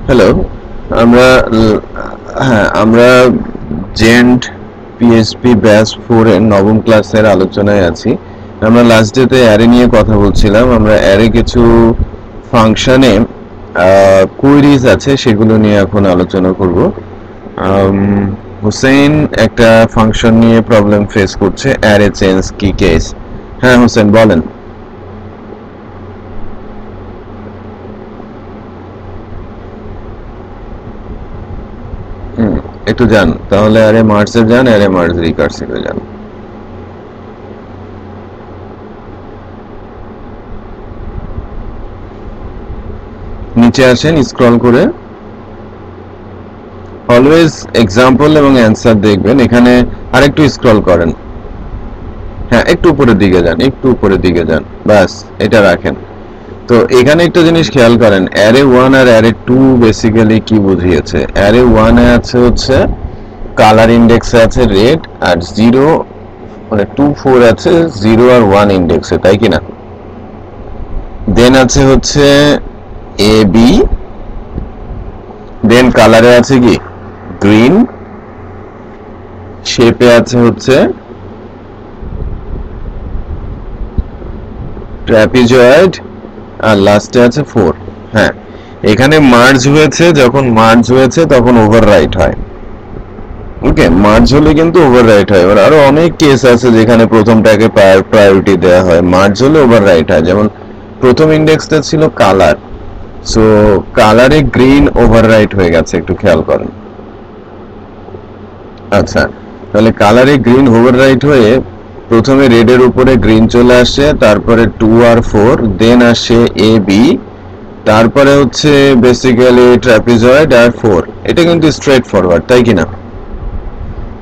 Hello. আমরা আমরা gent PHP batch 4 এর নবম ক্লাসের আলোচনায় আছি। আমরা লাস্ট ডেতে অ্যারে নিয়ে কথা বলছিলাম। আমরা অ্যারে কিছু ফাংশনে কোয়েরিজ আছে, সেগুলো নিয়ে এখন আলোচনা করব। হুসেইন একটা ফাংশন নিয়ে প্রবলেম ফেস করছে, অ্যারে চেঞ্জ কি কেস। হ্যাঁ হুসেন, বলেন। একটু যান তাহলে, অ্যারে মার্জে যান, অ্যারে মার্জ রিকার্সিভে যান। নিচে আসেন স্ক্রল করে, অলওয়েজ এক্সাম্পল এবং অ্যান্সার দেখবেন। এখানে আরেকটু স্ক্রল করেন, হ্যাঁ একটু উপরের দিকে যান, একটু উপরের দিকে যান, ব্যাস এটা রাখেন। তো এখানে একটা জিনিস খেয়াল করেন, অ্যারে 1 আর অ্যারে 2 বেসিক্যালি কি বুঝিয়েছে। অ্যারে 1 এ আছে হচ্ছে কালার ইন্ডেক্সে আছে রেড, আর 0 মানে 2 4 আছে 0 আর 1 ইন্ডেক্সে, তাই কি না? দেন আছে হচ্ছে এ বি, দেন কালারে আছে কি গ্রিন, শেপে আছে হচ্ছে ট্র্যাপিজয়েড, আর লাস্টে আছে 4। হ্যাঁ, এখানে মার্জ হয়েছে, যখন মার্জ হয়েছে তখন ওভাররাইট হয়। ওকে, মার্জ হলে কিন্তু ওভাররাইট হয়। এবার আরো অনেক কেস আছে যেখানে প্রথমটাকে প্রায়োরিটি দেওয়া হয়, মার্জ হলে ওভাররাইট হয়। যেমন প্রথম ইন্ডেক্সটা ছিল কালার, সো কালারে গ্রিন ওভাররাইট হয়ে গেছে, একটু খেয়াল করেন। আচ্ছা, তাহলে কালারে গ্রিন ওভাররাইট হয়ে প্রথমে রেডের উপরে গ্রিন চলে আসে, তারপরে 2 আর 4, দেন আসে এ বি, তারপরে হচ্ছে বেসিক্যালি ট্র্যাপিজয়েড আর 4। এটা কিন্তু স্ট্রেট ফরওয়ার্ড, তাই কিনা?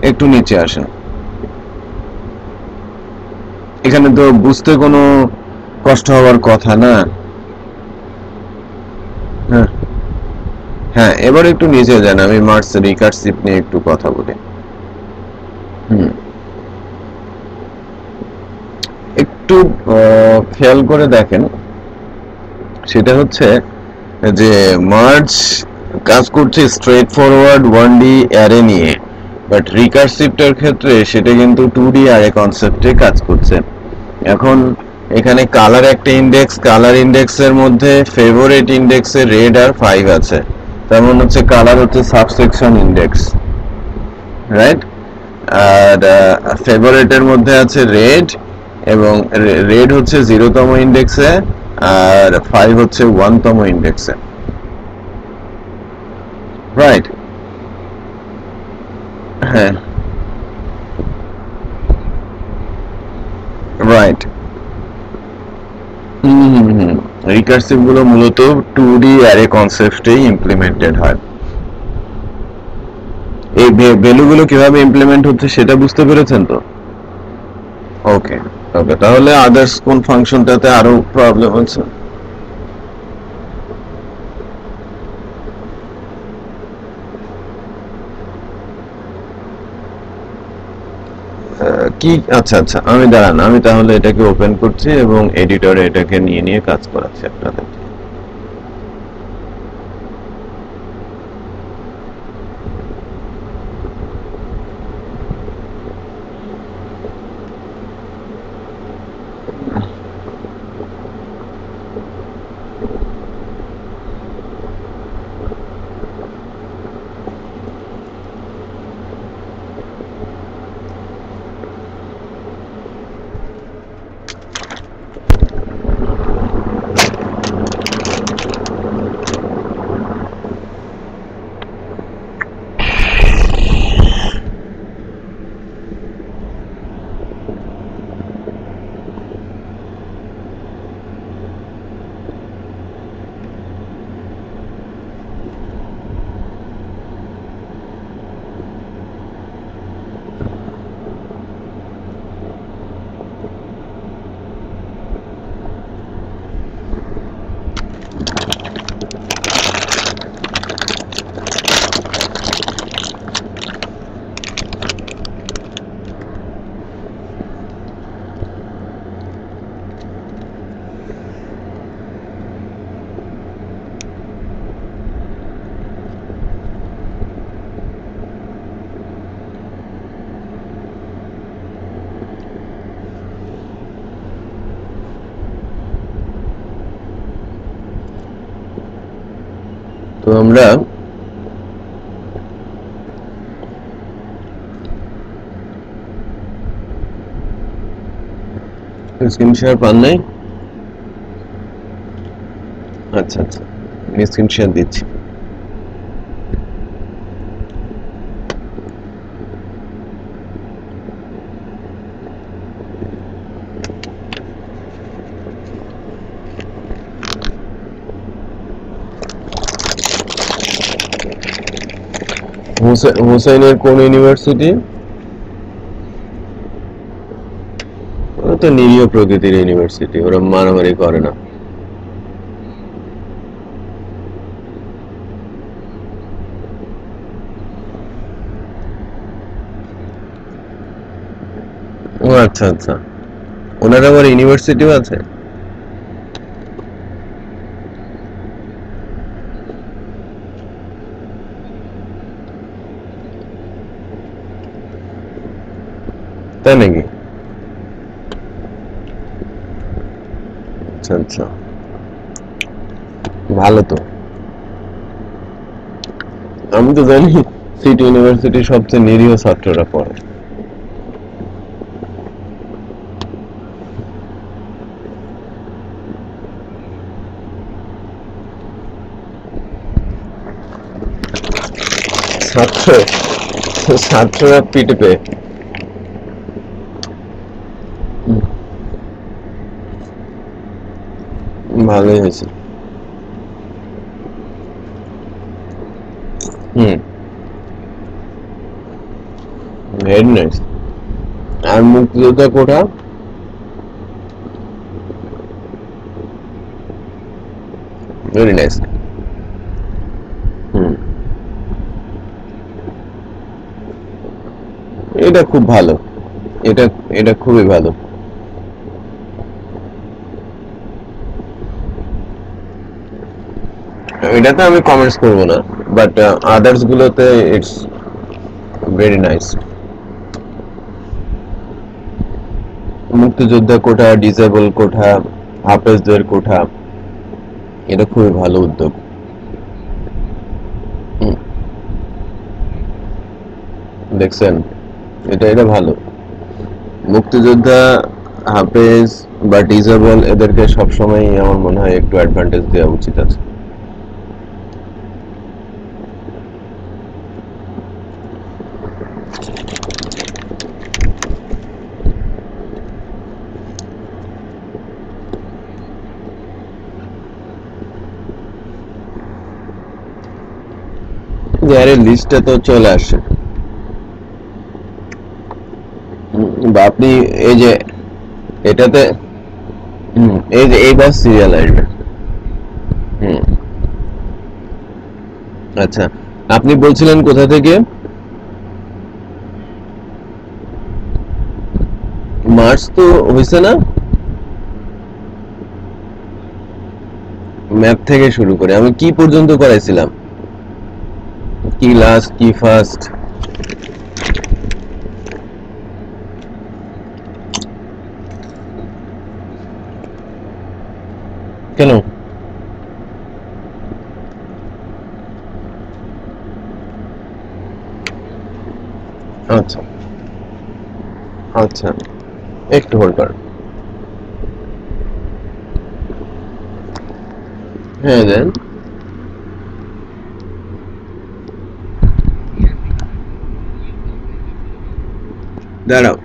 একটু নিচে আসেন। এখানে তো বুঝতে কোনো কষ্ট হওয়ার কথা না। হ্যাঁ হ্যাঁ, এবার একটু নিচে যান, আমি মার্স রিকার্সিভ নিয়ে একটু কথা বলি। হুম, একটু খেয়াল করে দেখেন, সেটা হচ্ছে যে মার্জ কাজ করছে স্ট্রেট ফরওয়ার্ড 1D অ্যারে নিয়ে, বাট রিকার্সিভটার ক্ষেত্রে সেটা কিন্তু 2D অ্যারে কনসেপ্টে কাজ করছে। এখন এখানে কালার একটা ইন্ডেক্স, কালার ইন্ডেক্সের মধ্যে ফেভারিট ইন্ডেক্সে রেড আর 5 আছে, তার মানে হচ্ছে কালার হচ্ছে সাবসেকশন ইন্ডেক্স, রাইট? আর ফেভারিটের মধ্যে আছে রেড, এবং রেড হচ্ছে 0তম ইন্ডেক্সে, আর 5 হচ্ছে 1তম ইন্ডেক্সে, রাইট? হ্যাঁ, রাইট। রিকার্সিভ গুলো মূলত 2D অ্যারে কনসেপ্টেই ইমপ্লিমেন্টেড হয়। এই ভ্যালুগুলো কিভাবে ইমপ্লিমেন্ট হচ্ছে সেটা বুঝতে পেরেছেন তো? ওকে, ওকে, তাহলে আদার্স কোন ফাংশনটাতে আরো প্রবলেম হচ্ছে? কি? আচ্ছা আচ্ছা, আমি দাঁড়ান, আমি তাহলে এটাকে ওপেন করছি এবং এডিটরে এটাকে নিয়ে নিয়ে কাজ করাচ্ছি আপনাদের। তো আমরা স্ক্রিন শেয়ার পান নাই? আচ্ছা আচ্ছা, আমি স্ক্রিন শেয়ার দিচ্ছি। হুসাইনের কোন ইউনিভার্সিটি? ওরা তো নিরীহ প্রকৃতির ইউনিভার্সিটি, ওরা মারামারি করে না। ও আচ্ছা আচ্ছা, ওনার আবার ইউনিভার্সিটিও আছে? তাই নাকি? আচ্ছা আচ্ছা, ভালো তো। আমি তো জানি সিটি ইউনিভার্সিটির সবচেয়ে নিরীহ ছাত্ররা পড়ে। ছাত্র ছাত্ররা পিটে পেয়ে। ভালোই হয়েছে। হুম, ভেরি নাইস। আর মুক্তিযোদ্ধা কোঠা? Very nice. হুম, এটা খুব ভালো। এটা এটা খুবই ভালো। এটাতে আমি কমেন্টস করব না, বাট আদার্স গুলোতে ইটস ভেরি নাইস। মুক্তিযোদ্ধা কোঠা, ডিসেবল কোঠা, হাফেজদের কোঠা, এটা খুবই ভালো উদ্যোগ। হুম, দেখছেন, এটা এটা ভালো। মুক্তিযোদ্ধা, হাফেজ বা ডিসেবল এদেরকে সবসময় আমার মনে হয় একটু অ্যাডভান্টেজ দেওয়া উচিত আছে। আরে লিস্টে তো চলে আসে। বা আপনি এই যে এটাতে, এই যে এইবার সিরিয়াল আসবে। হুম, আচ্ছা, আপনি বলছিলেন কোথা থেকে? মার্চ তো হয়েছে না? ম্যাপ থেকে শুরু করে আমি কি পর্যন্ত করাইছিলাম? কি লাস্ট কি ফার্স্ট? কেন? আচ্ছা আচ্ছা, একটু হোল্ড করেন। হ্যাঁ দেন। দাঁড়াও।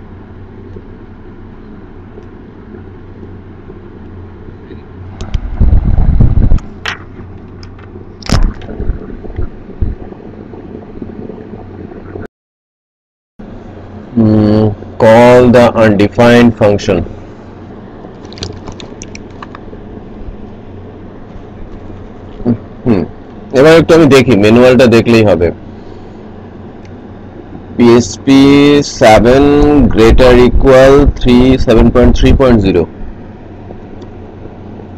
Call the undefined function. হুম, এবার একটু আমি দেখি, ম্যানুয়ালটা দেখলেই হবে। PHP 7 greater equal 3 7.3.0,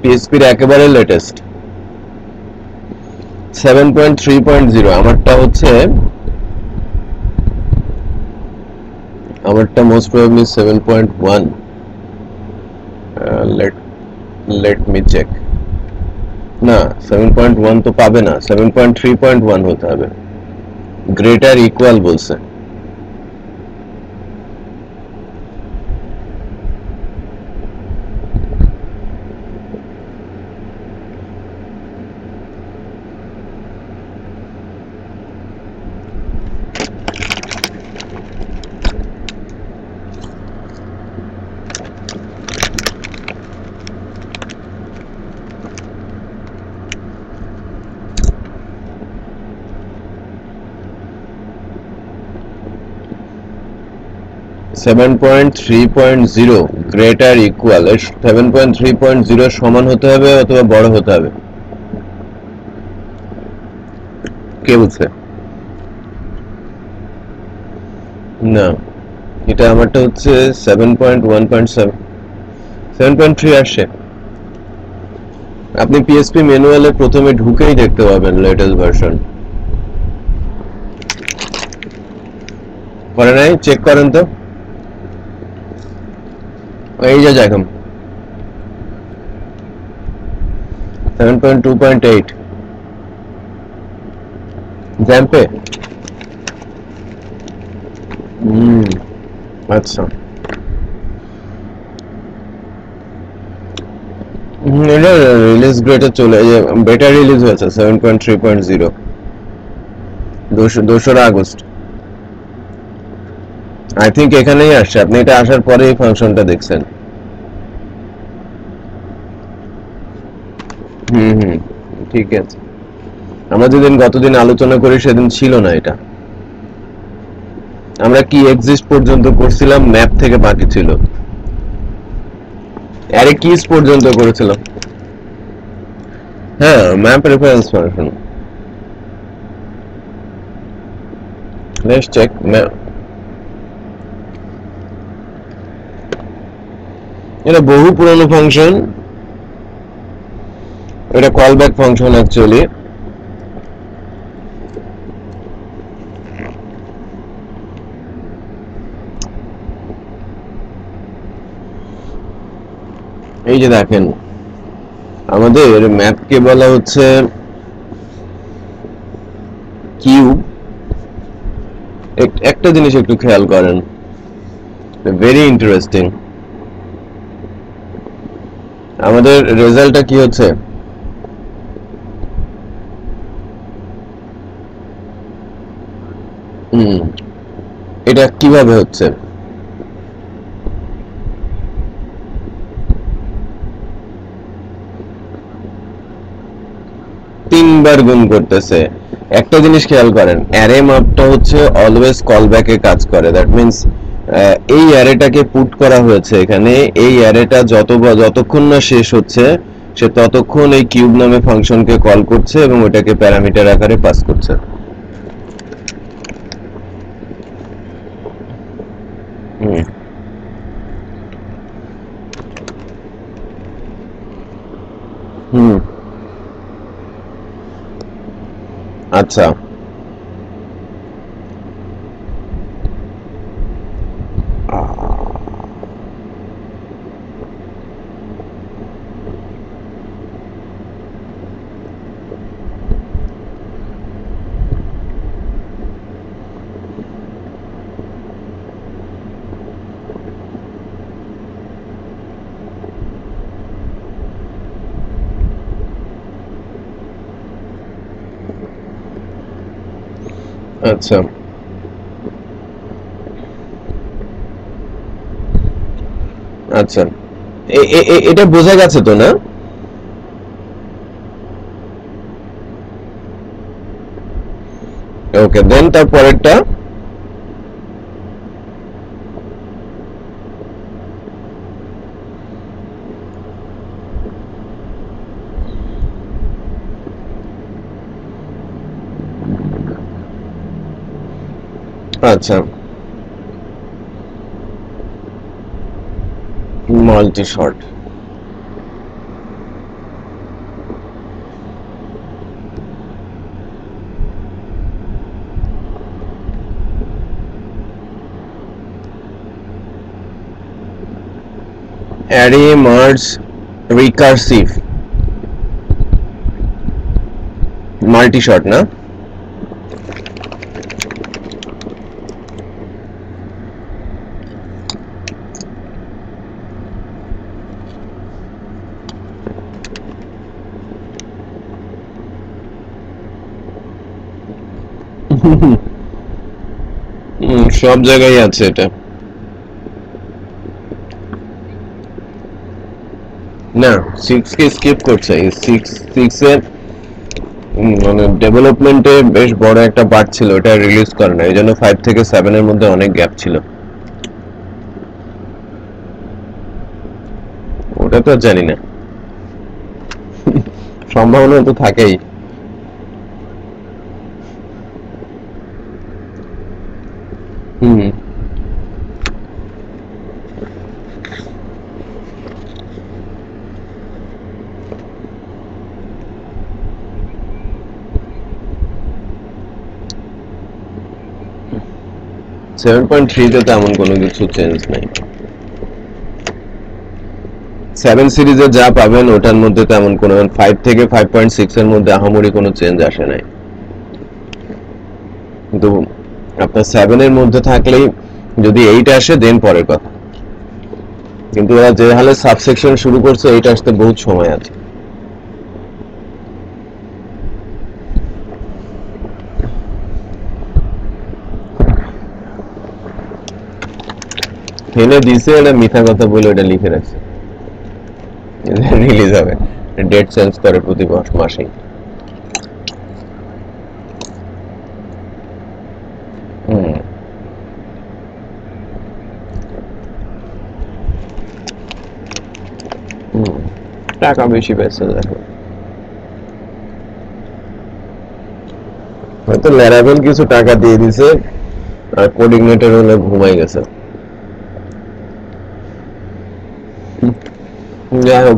PHP এর একেবারে লেটেস্ট 7.3.0। আমারটা most probably 7.1। let let me check. না 7.1 তো পাবে না, 7.3.1 হতে হবে। গ্রেটার ইকুয়াল বলছে। Seven point three point zero greater equal 7.3.0 সমান হতে হবে অথবা বড় হতে হবে। কে বুঝছে? না, এটা আমারটা হচ্ছে 7.1.7, 7.3 আসছে। আপনি পিএসপি ম্যানুয়ালে প্রথমে ঢুকেই দেখতে পাবেন লেটেস্ট ভার্সন। করে নাই? চেক করেন তো। এই যে দেখুন 7.2.8 জ্যাম্পে। আচ্ছা, এটা রিলিজ গ্রেডে চলে বেটা রিলিজ হয়েছে 7.3.0 2রা আগস্ট। আই থিঙ্ক এখানেই আসছে, আপনি এটা আসার পরে এই ফাংশনটা দেখছেন। ঠিক আছে। আমরা যেদিন গতদিন আলোচনা করি সেদিন ছিল না এটা। আমরা কি এক্সিস্ট পর্যন্ত করছিলাম, ম্যাপ থেকে বাকি ছিল। অ্যারে কিস পর্যন্ত করেছিলাম। হ্যাঁ, map reference function. Let's check map. এটা বহু পুরনো ফাংশন, এটা কলব্যাক ফাংশন অ্যাকচুয়ালি। এই যে দেখেন আমাদের ম্যাপকে বলা হচ্ছে কিউব। একটা জিনিস একটু খেয়াল করেন, ভেরি ইন্টারেস্টিং। আমাদের রেজাল্টটা কি হচ্ছে? এটা কিভাবে হচ্ছে? তিনবার গুণ করতেছে। একটা জিনিস খেয়াল করেন, অ্যারে মাপটা হচ্ছে অলওয়েজ কলব্যাকে কাজ করে। দ্যাট মিন্স এই অ্যারেটাকে পুট করা হয়েছে এখানে, এই অ্যারেটা যতক্ষণ না শেষ হচ্ছে সে ততক্ষণ এই কিউব নামে ফাংশনকে কল করছে এবং ওটাকে প্যারামিটার আকারে পাস করছে। আচ্ছা, আচ্ছা, আচ্ছা, এটা বোঝা গেছে তো না? ওকে, দেন তারপরেরটা। আচ্ছা, multi short. Array merge recursive. Multi shot না? সব জায়গায় আছে এটা। না, 6 কে স্কিপ করছে। 6 এর মানে ডেভেলপমেন্টে বেশ বড় একটা পার্ট ছিল, ওটা রিলিজ করে না, এই জন্য 5 থেকে 7 এর মধ্যে অনেক গ্যাপ ছিল। ওটা তো জানি না, সম্ভাবনা তো থাকেই। হুম 7.3 তে তেমন কোনো কিছু চেঞ্জ নাই। 7 সিরিজে যা পাবেন ওটার মধ্যে তেমন কোনো 5 থেকে 5.6 এর মধ্যে আহামরি কোনো চেঞ্জ আসে নাই। কিন্তু আপনার 7 এর মধ্যে থাকলেই যদি 8 আসে দেন পরের কথা, কিন্তু ওরা যে হালে সাবসেকশন শুরু করছে 8 আসতে বহুত সময় আছে। হেলে দিছে, এটা মিথ্যা কথা বলে এটা লিখে রাখছে রিলিজ হবে। ডেট চেঞ্জ করে প্রতি মাসেই। টাকা বেশি পেয়েছে দেখো, হয়তো ল্যারাভেল কিছু টাকা দিয়ে দিছে আর কোঅর্ডিনেটর হলে ঘুমাই গেছে। যাই হোক,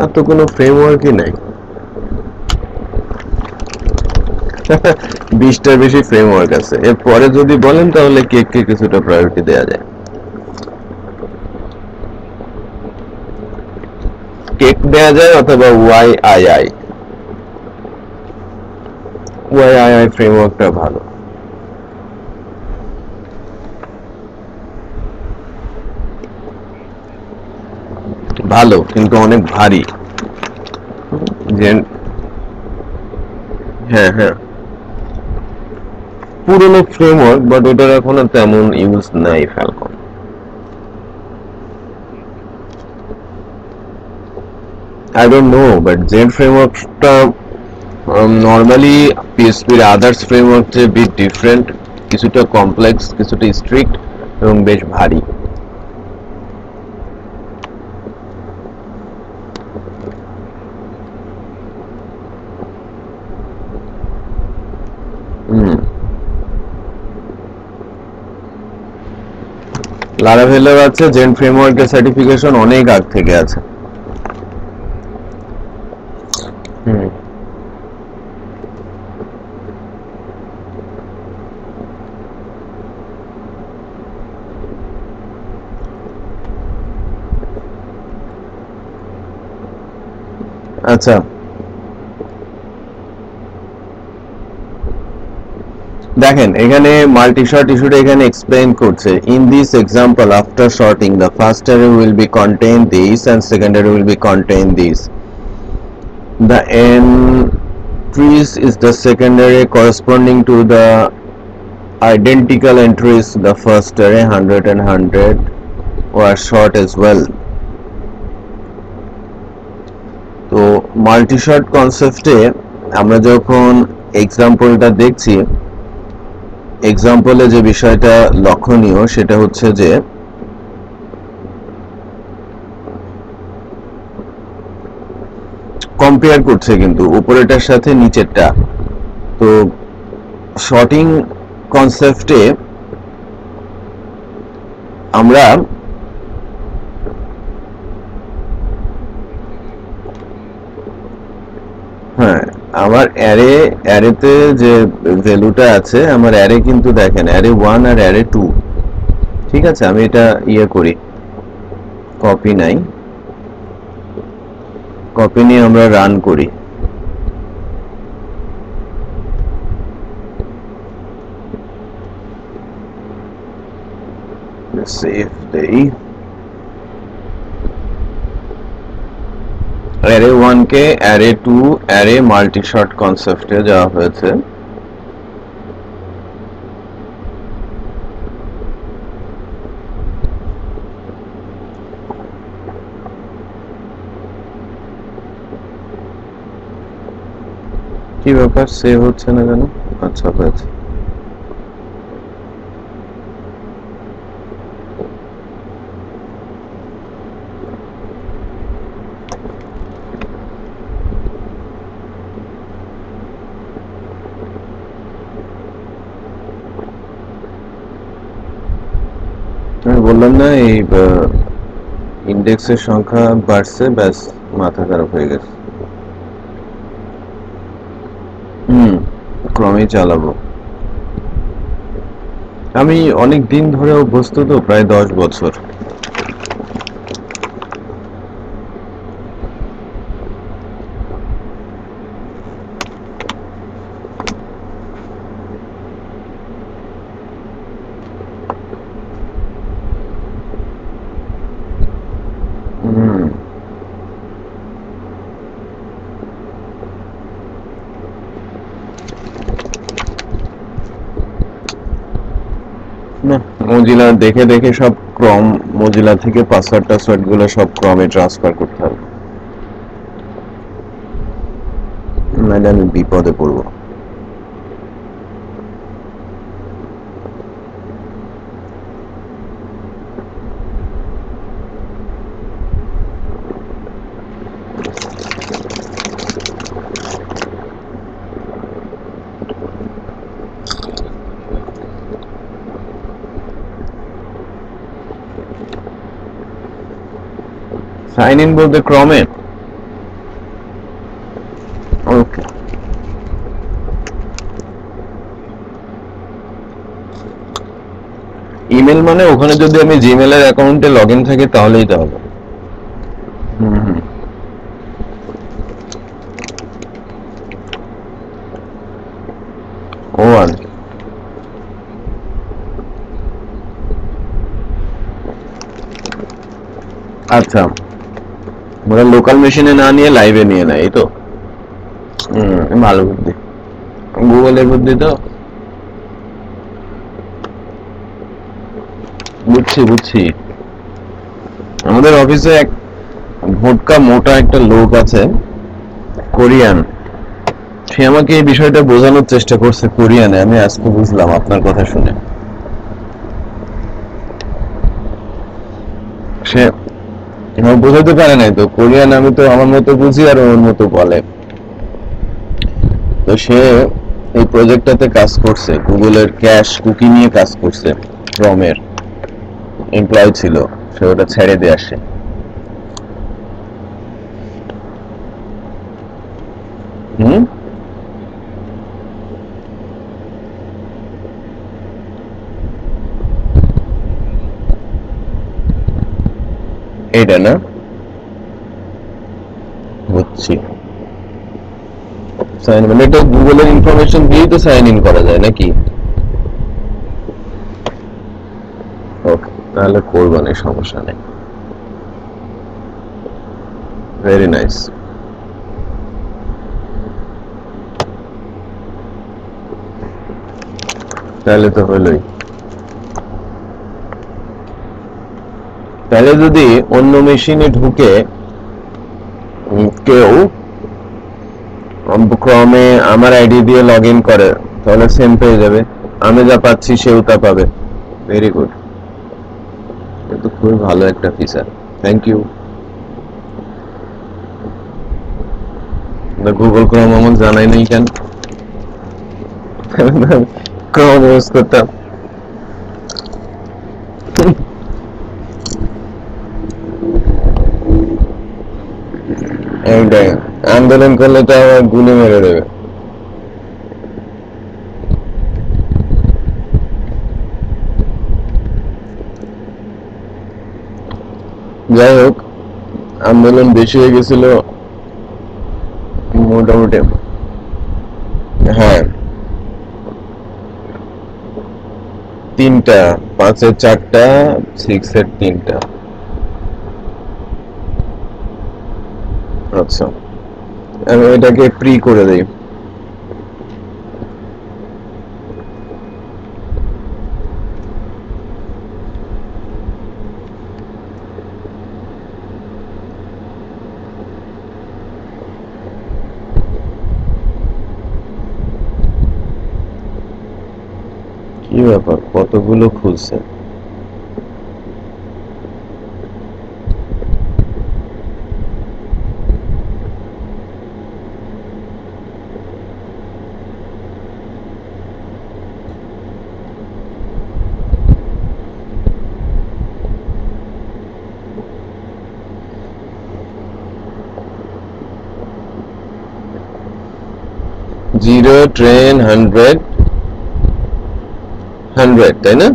আর তো কোনো ফ্রেমওয়ার্কই নাই। 20টার বেশি ফ্রেমওয়ার্ক আছে, এরপরে যদি বলেন তাহলে কেককে কিছুটা প্রায়োরিটি দেওয়া যায়। কেক দেওয়া যায় অথবা ওয়াইআইআই ফ্রেমওয়ার্কটা ভালো। ভালো কিন্তু অনেক ভারী। হ্যাঁ হ্যাঁ, পুরনো ফ্রেমওয়ার্ক, বাট ওটার এখন তেমন ইউজ নাই Falcon. I don't know, but Zen frameworkটা নর্মালি পিএসপির আদার্স ফ্রেমওয়ার্ক চেয়ে বিট ডিফারেন্ট, কিছুটা কমপ্লেক্স, কিছুটা স্ট্রিক্ট এবং বেশ ভারী। লারাভেলের আছে, জেন ফ্রেমওয়ার্কের সার্টিফিকেশন অনেক আগ থেকে আছে। আচ্ছা, দেখেন এখানে মাল্টি শর্ট ইস্যুটা এখানে এক্সপ্লেইন করছে, in this example after sorting the first array will be contain this and second array will be contain this, the entries is the second array corresponding to the identical entries the first array, 100 and 100 were short as well. তো multi short কনসেপ্টে আমরা যখন এক্সাম্পলটা দেখছি, এক্সাম্পলে যে বিষয়টা লক্ষণীয় সেটা হচ্ছে যে কম্পেয়ার করছে কিন্তু উপরেরটার সাথে নিচেরটা। তো শর্টিং কনসেপ্টে আমরা হ্যাঁ, আমার অ্যারেতে যে ভ্যালুটা আছে, আমার অ্যারে কিন্তু দেখেন অ্যারে 1 আর অ্যারে 2, ঠিক আছে, আমি এটা ইয়ে করি, কপি নাই, কপি নিয়ে আমরা রান করি। সেভ দেই। অ্যারে 1 কে অ্যারে 2 অ্যারে মাল্টি শর্ট কনসেপ্টে যাওয়া হয়েছে। কি ব্যাপার, সেভ হচ্ছে না কেন? আচ্ছা, হয়েছে। আমি বললাম না, এই ইন্ডেক্সের সংখ্যা বাড়ছে, ব্যাস মাথা খারাপ হয়ে গেছে। ক্রমেই চালাবো। আমি অনেক দিন ধরে অভ্যস্ত তো, প্রায় 10 বছর। না, মজিলা দেখে দেখে সব ক্রম, মজিলা থেকে পাসওয়ার্ড টাসওয়ার্ড গুলো সব ক্রমে ট্রান্সফার করতে হবে, নাহলে আমি বিপদে পড়বো। সাইন ইন বলতে ক্রমে? ওকে। ইমেল মানে ওখানে যদি আমি জিমেল এর অ্যাকাউন্টে লগ ইন থাকে তাহলেই তো হবে। ও আর আচ্ছা, ওরা লোকাল মেশিনে না নিয়ে লাইভে নিয়ে নেয়, এই তো। ভালো বুদ্ধি, গুগলের বুদ্ধি তো। বুঝছি বুঝছি। আমাদের অফিসে এক ভোটকা মোটা একটা লোক আছে, কোরিয়ান। সে আমাকে এই বিষয়টা বোঝানোর চেষ্টা করছে কোরিয়ানে, আমি আজকে বুঝলাম আপনার কথা শুনে। সে বোঝাতে পারে নাই তো কোরিয়ান, আমি তো আমার মতো বুঝি আর ওর মতো বলে। তো সে এই প্রজেক্টটাতে কাজ করছে, গুগলের ক্যাশ কুকি নিয়ে কাজ করছে, ক্রমের এমপ্লয় ছিল, সে ওটা ছেড়ে দিয়ে আসে। এইটা না, বুঝছি। সাইন মানে এটা গুগলের ইনফরমেশন দিয়েই তো সাইন ইন করা যায় নাকি? ওকে, তাহলে করবো না, সমস্যা নেই। Very nice. তাহলে তো হলোই। তাহলে যদি অন্য মেশিনে ঢুকে কেউ ক্রমে আমার আইডি দিয়ে লগ ইন করে, তাহলে সেম পেয়ে যাবে, আমি যা পাচ্ছি সেও তা পাবে। ভেরি গুড, কিন্তু খুবই ভালো একটা feature, thank you. Google Chrome আমার জানাই নেই কেন, ক্রোম ইউজ করতাম। এইটাই, আন্দোলন করলে তো আমার গুলি মেরে দেবে। যাই হোক, আন্দোলন বেশি হয়ে গেছিল মোটামুটি। হ্যাঁ, 3টা, 5-এর 4টা, 6-এর 3টা। আচ্ছা, আমি এটাকে প্রি করে দেই। কি ব্যাপার, কতগুলো খুলছে? জিরো, 10, 100, 100, তাই না?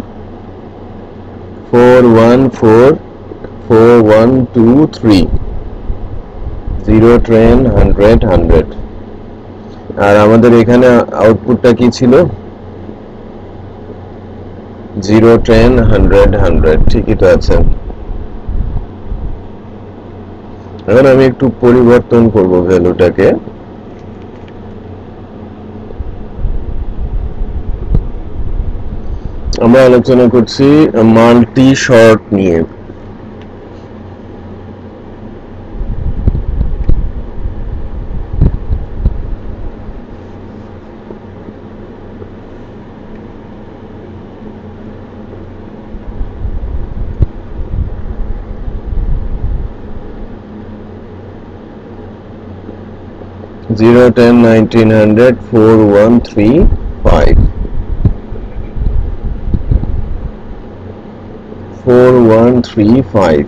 4, 1, 4, 4, 1, 2, 3, 0, 10, 100, 100। আর আমাদের এখানে আউটপুটটা কি ছিল? 0, 10, 100, 100। ঠিকই তো আছে। এখন আমি একটু পরিবর্তন করব ভ্যালুটাকে। আমরা আলোচনা করছি মাল্টি শর্ট নিয়ে। জিরো, 10, 1900, 4, 1, 3, 5, 4, 1, 3, 5।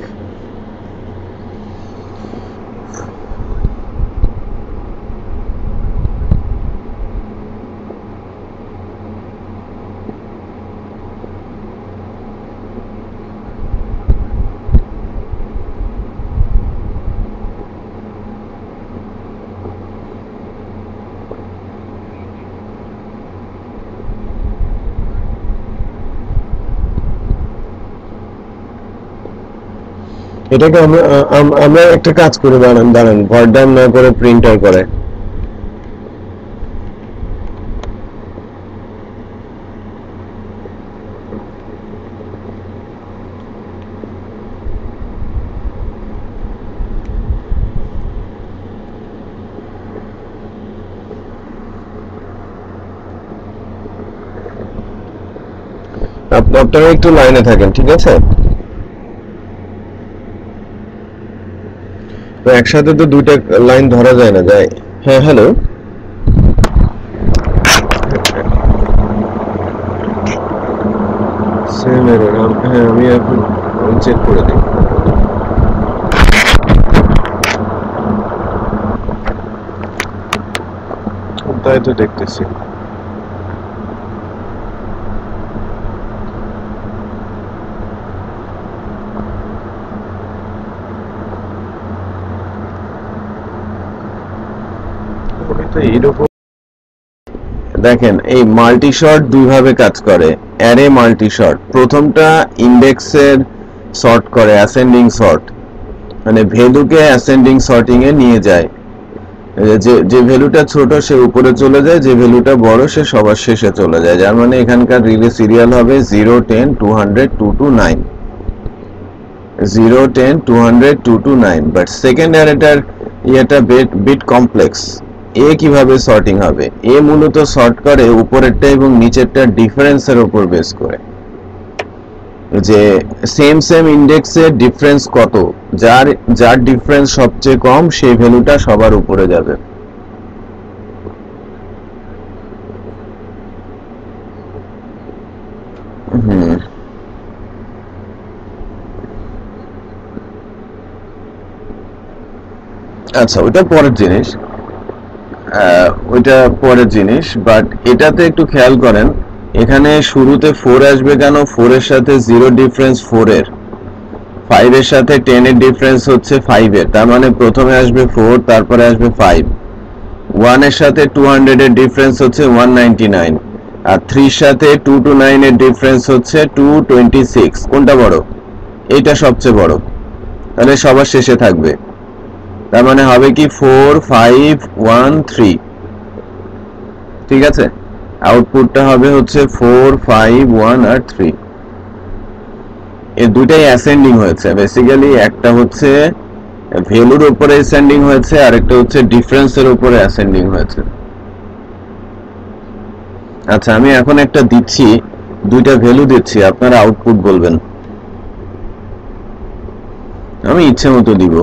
এটাকে আমরা একটা কাজ করে দাঁড়ান, ভরডাউন না করে প্রিন্টার করে। আপনারা একটু লাইনে থাকেন, ঠিক আছে? তো একসাথে তো দুইটা লাইন ধরা যায় না, যায়? হ্যাঁ, হ্যালো। Same error. হ্যাঁ, আমি এখন চেক করে দিই। তাই তো দেখতেছি। দেখেন, এই মাল্টি শর্ট দুইভাবে কাজ করে। অ্যারে মাল্টি শর্ট, প্রথমটা ইন্ডেক্সের সর্ট করে, অ্যাসেন্ডিং সর্ট, মানে ভ্যালুকে অ্যাসেন্ডিং সর্টিং এ নিয়ে যায়। যে ভ্যালুটা ছোট সে উপরে চলে যায়, যে ভ্যালুটা বড় সে সবার শেষে চলে যায়। যার মানে এখানকার রিলে সিরিয়াল হবে 0, 10, 200, 229, 0, 10, 200, 229। বাট সেকেন্ড অ্যারেটার বিট কমপ্লেক্স। এ কিভাবে সর্টিং হবে? এ মূলত সর্ট করে উপরেরটা এবং নিচেরটা ডিফারেন্সের উপর বেস করে, যে সেম ইন্ডেক্সের ডিফারেন্স কত, যার ডিফারেন্স সবচেয়ে কম সেই ভ্যালুটা সবার উপরে যাবে। আচ্ছা, ওইটা পরের জিনিস, বাট এটাতে একটু খেয়াল করেন, এখানে শুরুতে 4 আসবে কেন? 4 এর সাথে 0 ডিফারেন্স 4 এর 5 এর সাথে 10 এর ডিফারেন্স হচ্ছে 5 এর, তার মানে প্রথমে আসবে 4, তারপরে আসবে 5। 1 এর সাথে 200 এর ডিফারেন্স হচ্ছে 199, আর 3 এর সাথে 2 to 9 এর ডিফারেন্স হচ্ছে 226। কোনটা বড়? এইটা সবচেয়ে বড়, তাহলে সবার শেষে থাকবে। তার মানে হবে কি 4 5 1 3। ঠিক আছে, আউটপুটটা হবে হচ্ছে 4 5 1 আর 3। এই দুইটাই অ্যাসেন্ডিং হয়েছে বেসিক্যালি, একটা হচ্ছে ভ্যালুর উপরে অ্যাসেন্ডিং হয়েছে আর একটা হচ্ছে ডিফারেন্সের উপরে অ্যাসেন্ডিং হয়েছে। আচ্ছা, আমি এখন একটা দিচ্ছি, দুইটা ভ্যালু দিচ্ছি, আপনারা আউটপুট বলবেন। আমি ইচ্ছে মতো দিব।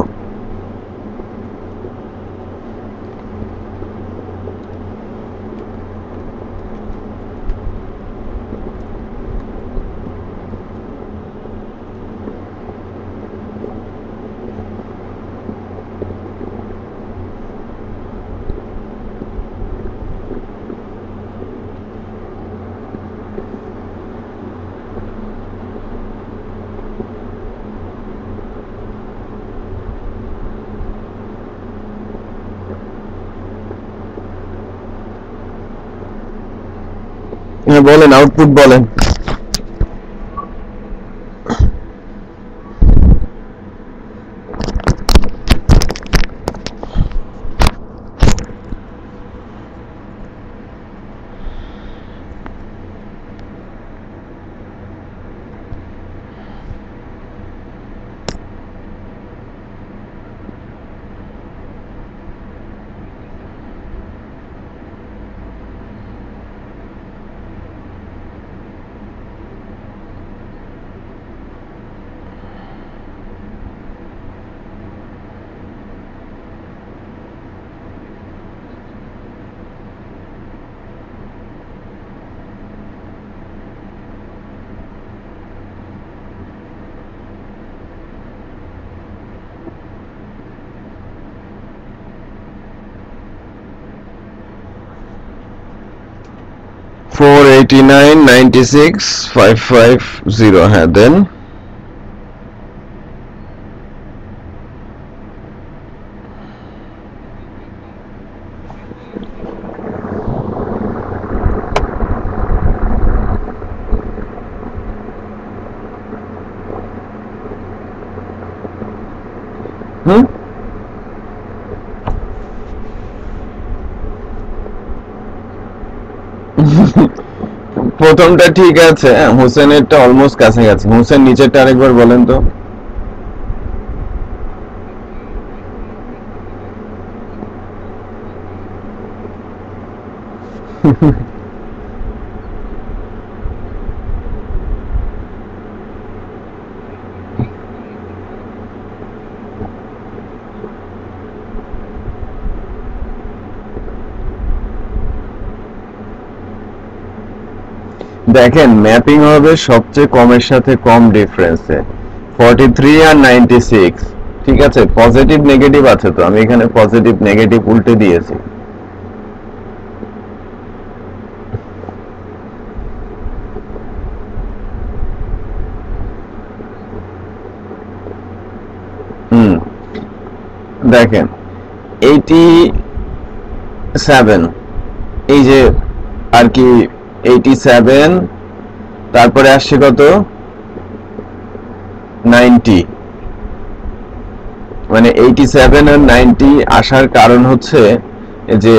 হ্যাঁ বলেন, আউটপুট বলেন। Four 89 96 550, হ্যাঁ দেন। প্রথমটা ঠিক আছে, হোসেনেরটা অলমোস্ট কাছাকাছি। হোসেন নিচেরটা আরেকবার বলেন তো। দেখেন, ম্যাপিং হবে সবচেয়ে কমের সাথে কম ডিফারেন্সে, 43 আর 96। ঠিক আছে, পজিটিভ নেগেটিভ আছে, তো আমি এখানে পজিটিভ নেগেটিভ উল্টে দিয়েছি। দেখেন 87, এই যে আর কি 87, তারপরে আসছে কত 90, মানে 87 আর 90 আসার কারণ হচ্ছে যে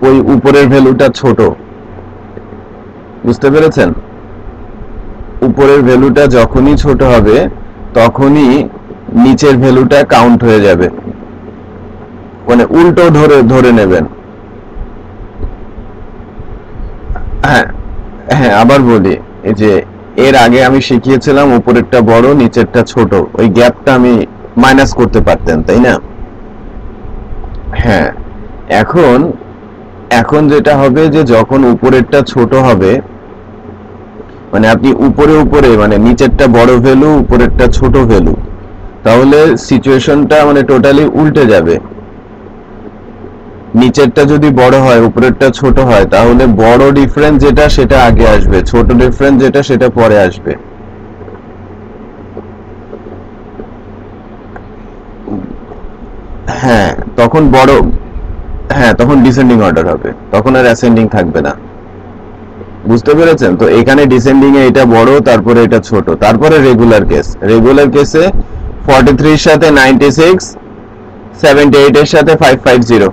ওই উপরের ভ্যালুটা ছোট, বুঝতে পেরেছেন? উপরের ভ্যালুটা যখনই ছোট হবে তখনই নিচের ভ্যালুটা কাউন্ট হয়ে যাবে, মানে উল্টো ধরে নেবেন। হ্যাঁ হ্যাঁ, আবার বলি, এই যে এর আগে আমি শিখিয়েছিলাম উপরেরটা বড় নিচেরটা ছোট, ওই গ্যাপটা আমি মাইনাস করতে পারতেন, তাই না? হ্যাঁ, এখন যেটা হবে যে যখন উপরেরটা ছোট হবে, মানে আপনি উপরে মানে নিচেরটা বড় ভ্যালু উপরেরটা ছোট ভ্যালু, তাহলে সিচুয়েশনটা মানে টোটালি উল্টে যাবে। নিচেরটা যদি বড় হয় উপরেরটা ছোট হয়, তাহলে বড় ডিফারেন্স যেটা সেটা আগে আসবে, ছোট ডিফারেন্স যেটা সেটা পরে আসবে। তখন বড়, হ্যাঁ তখন ডিসেন্ডিং অর্ডার হবে, তখন আর অ্যাসেন্ডিং থাকবে না। বুঝতে পেরেছেন? তো এখানে ডিসেন্ডিং এ এটা বড়, তারপরে এটা ছোট, তারপরে রেগুলার কেস। রেগুলার কেসে 43 এর সাথে 96, 78 এর সাথে 550।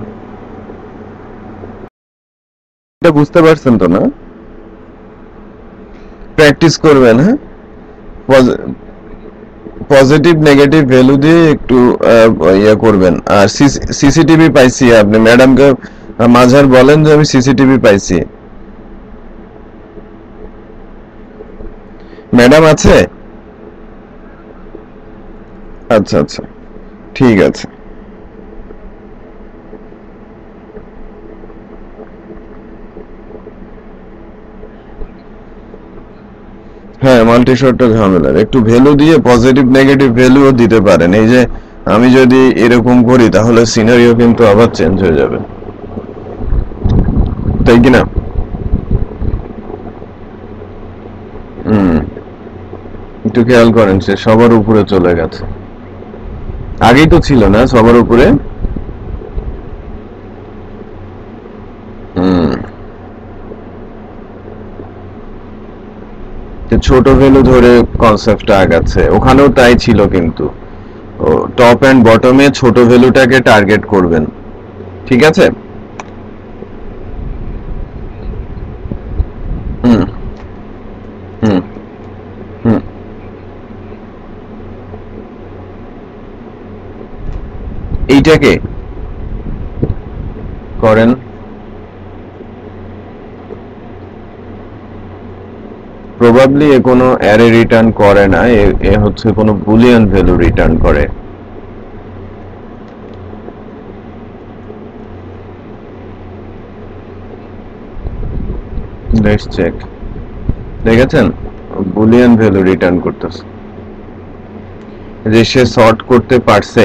এটা বুঝতে পারছেন তো না? প্র্যাকটিস করবেন, হ্যাঁ। পজিটিভ নেগেটিভ ভ্যালু দিয়ে একটু ইয়ে করবেন। আর সিসিটিভি পাইছি, আপনি ম্যাডামকে মাঝার বলেন যে আমি সিসিটিভি পাইছি। ম্যাডাম আছে? আচ্ছা আচ্ছা, ঠিক আছে। হ্যাঁ, মাল্টি শটটা ঝামেলার। একটু ভ্যালু দিয়ে পজিটিভ নেগেটিভ ভ্যালুও দিতে পারেন। এই যে আমি যদি এরকম করি তাহলে সিনারিও কিন্তু আবার চেঞ্জ হয়ে যাবে, তাই কি না? হুম, একটু খেয়াল করেন, সে সবার উপরে চলে গেছে। আগেই তো ছিল না সবার উপরে? হুম, ছোট ভ্যালু ধরে কনসেপ্টটা আগাচ্ছে, ওখানেও তাই ছিল কিন্তু। টপ এন্ড বটমে ছোট ভ্যালুটাকে টার্গেট করবেন, ঠিক আছে? হুম হুম হুম। এইটাকে করেন। প্রবাবলি এ কোনো অ্যারে রিটার্ন করে না, এ হচ্ছে কোনো বুলিয়ান ভ্যালু রিটার্ন করে। Let's check. দেখেছেন, বুলিয়ান ভ্যালু রিটার্ন করতেছে, যে সে সর্ট করতে পারছে।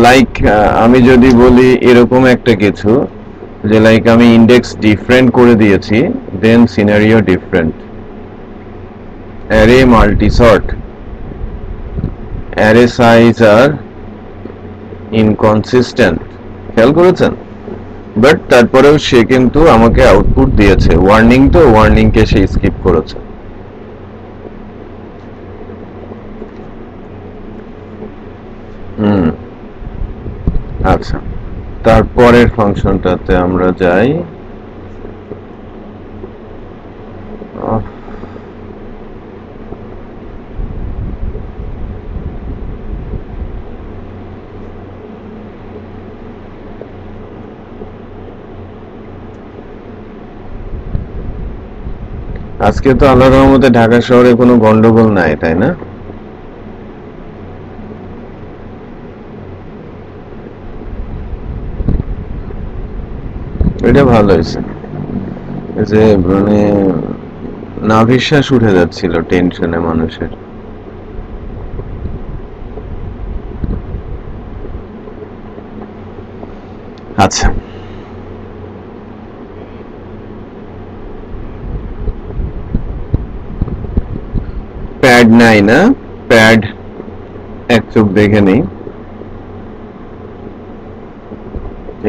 লাইক আমি যদি বলি এরকম একটা কিছু, যে লাইক আমি ইন্ডেক্স ডিফারেন্ট করে দিয়েছি, then scenario different. Array multi sort, array size আর ইনকনসিস্টেন্ট, খেয়াল করেছেন? বাট তারপরেও সে কিন্তু আমাকে আউটপুট দিয়েছে। ওয়ার্নিং, তো ওয়ার্নিং কে সে স্কিপ করেছে। হুম, আচ্ছা। তারপরের ফাংশনটাতে আমরা যাই। আহ, আজকে তো আল্লাহর রহমতে ঢাকা শহরে কোনো গন্ডগোল নাই, তাই না? এটা ভালো হয়েছে, যে মানে নাভিশ্বাস উঠে যাচ্ছিল টেনশনে মানুষের। আচ্ছা, প্যাড নাই না? প্যাড এক চোখ দেখে নেই।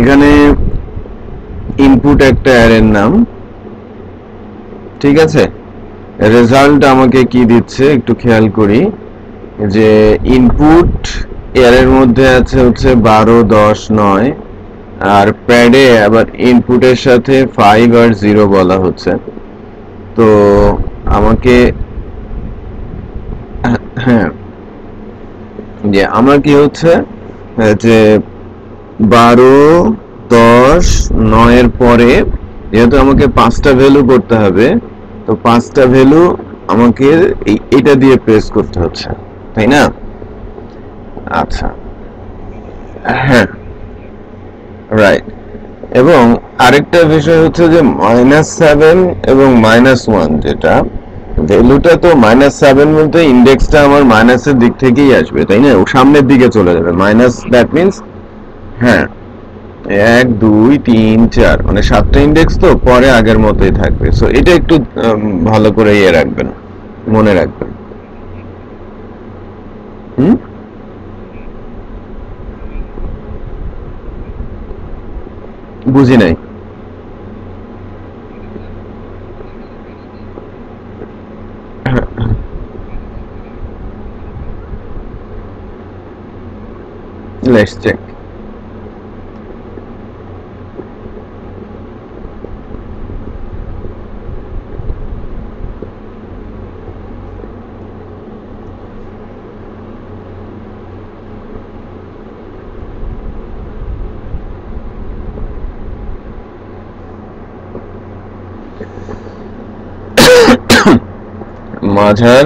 এখানে ইনপুট একটা অ্যারের নাম, ঠিক আছে? রেজাল্ট আমাকে কি দিচ্ছে একটু খেয়াল করি। যে ইনপুট অ্যারের মধ্যে আছে হচ্ছে 12, 10, 9, আর প্যাডে আবার ইনপুটের সাথে 5 আর 0 বলা হচ্ছে। তো আমাকে, হ্যাঁ, যে আমার কি হচ্ছে, যে 12, 10, 9-এর পরে যেহেতু আমাকে 5টা ভ্যালু করতে হবে, তো 5টা ভ্যালু আমাকে এটা দিয়ে প্রেস করতে হচ্ছে, তাই না? আচ্ছা, হ্যাঁ, রাইট। এবং আরেকটা বিষয় হচ্ছে যে -7 এবং -1, যেটা ভ্যালুটা তো -7 বলতে ইন্ডেক্সটা আমার মাইনাসের দিক থেকেই আসবে, তাই না? ও সামনের দিকে চলে যাবে মাইনাস, দ্যাট মিনস, হ্যাঁ, 1, 2, 3, 4 মানে 7টা ইন্ডেক্স, তো পরে আগের মতোই থাকবে। সো এটা একটু ভালো করে ইয়ে রাখবেন, মনে রাখবেন। হুম, বুঝি নাই। Let's check. মাঝার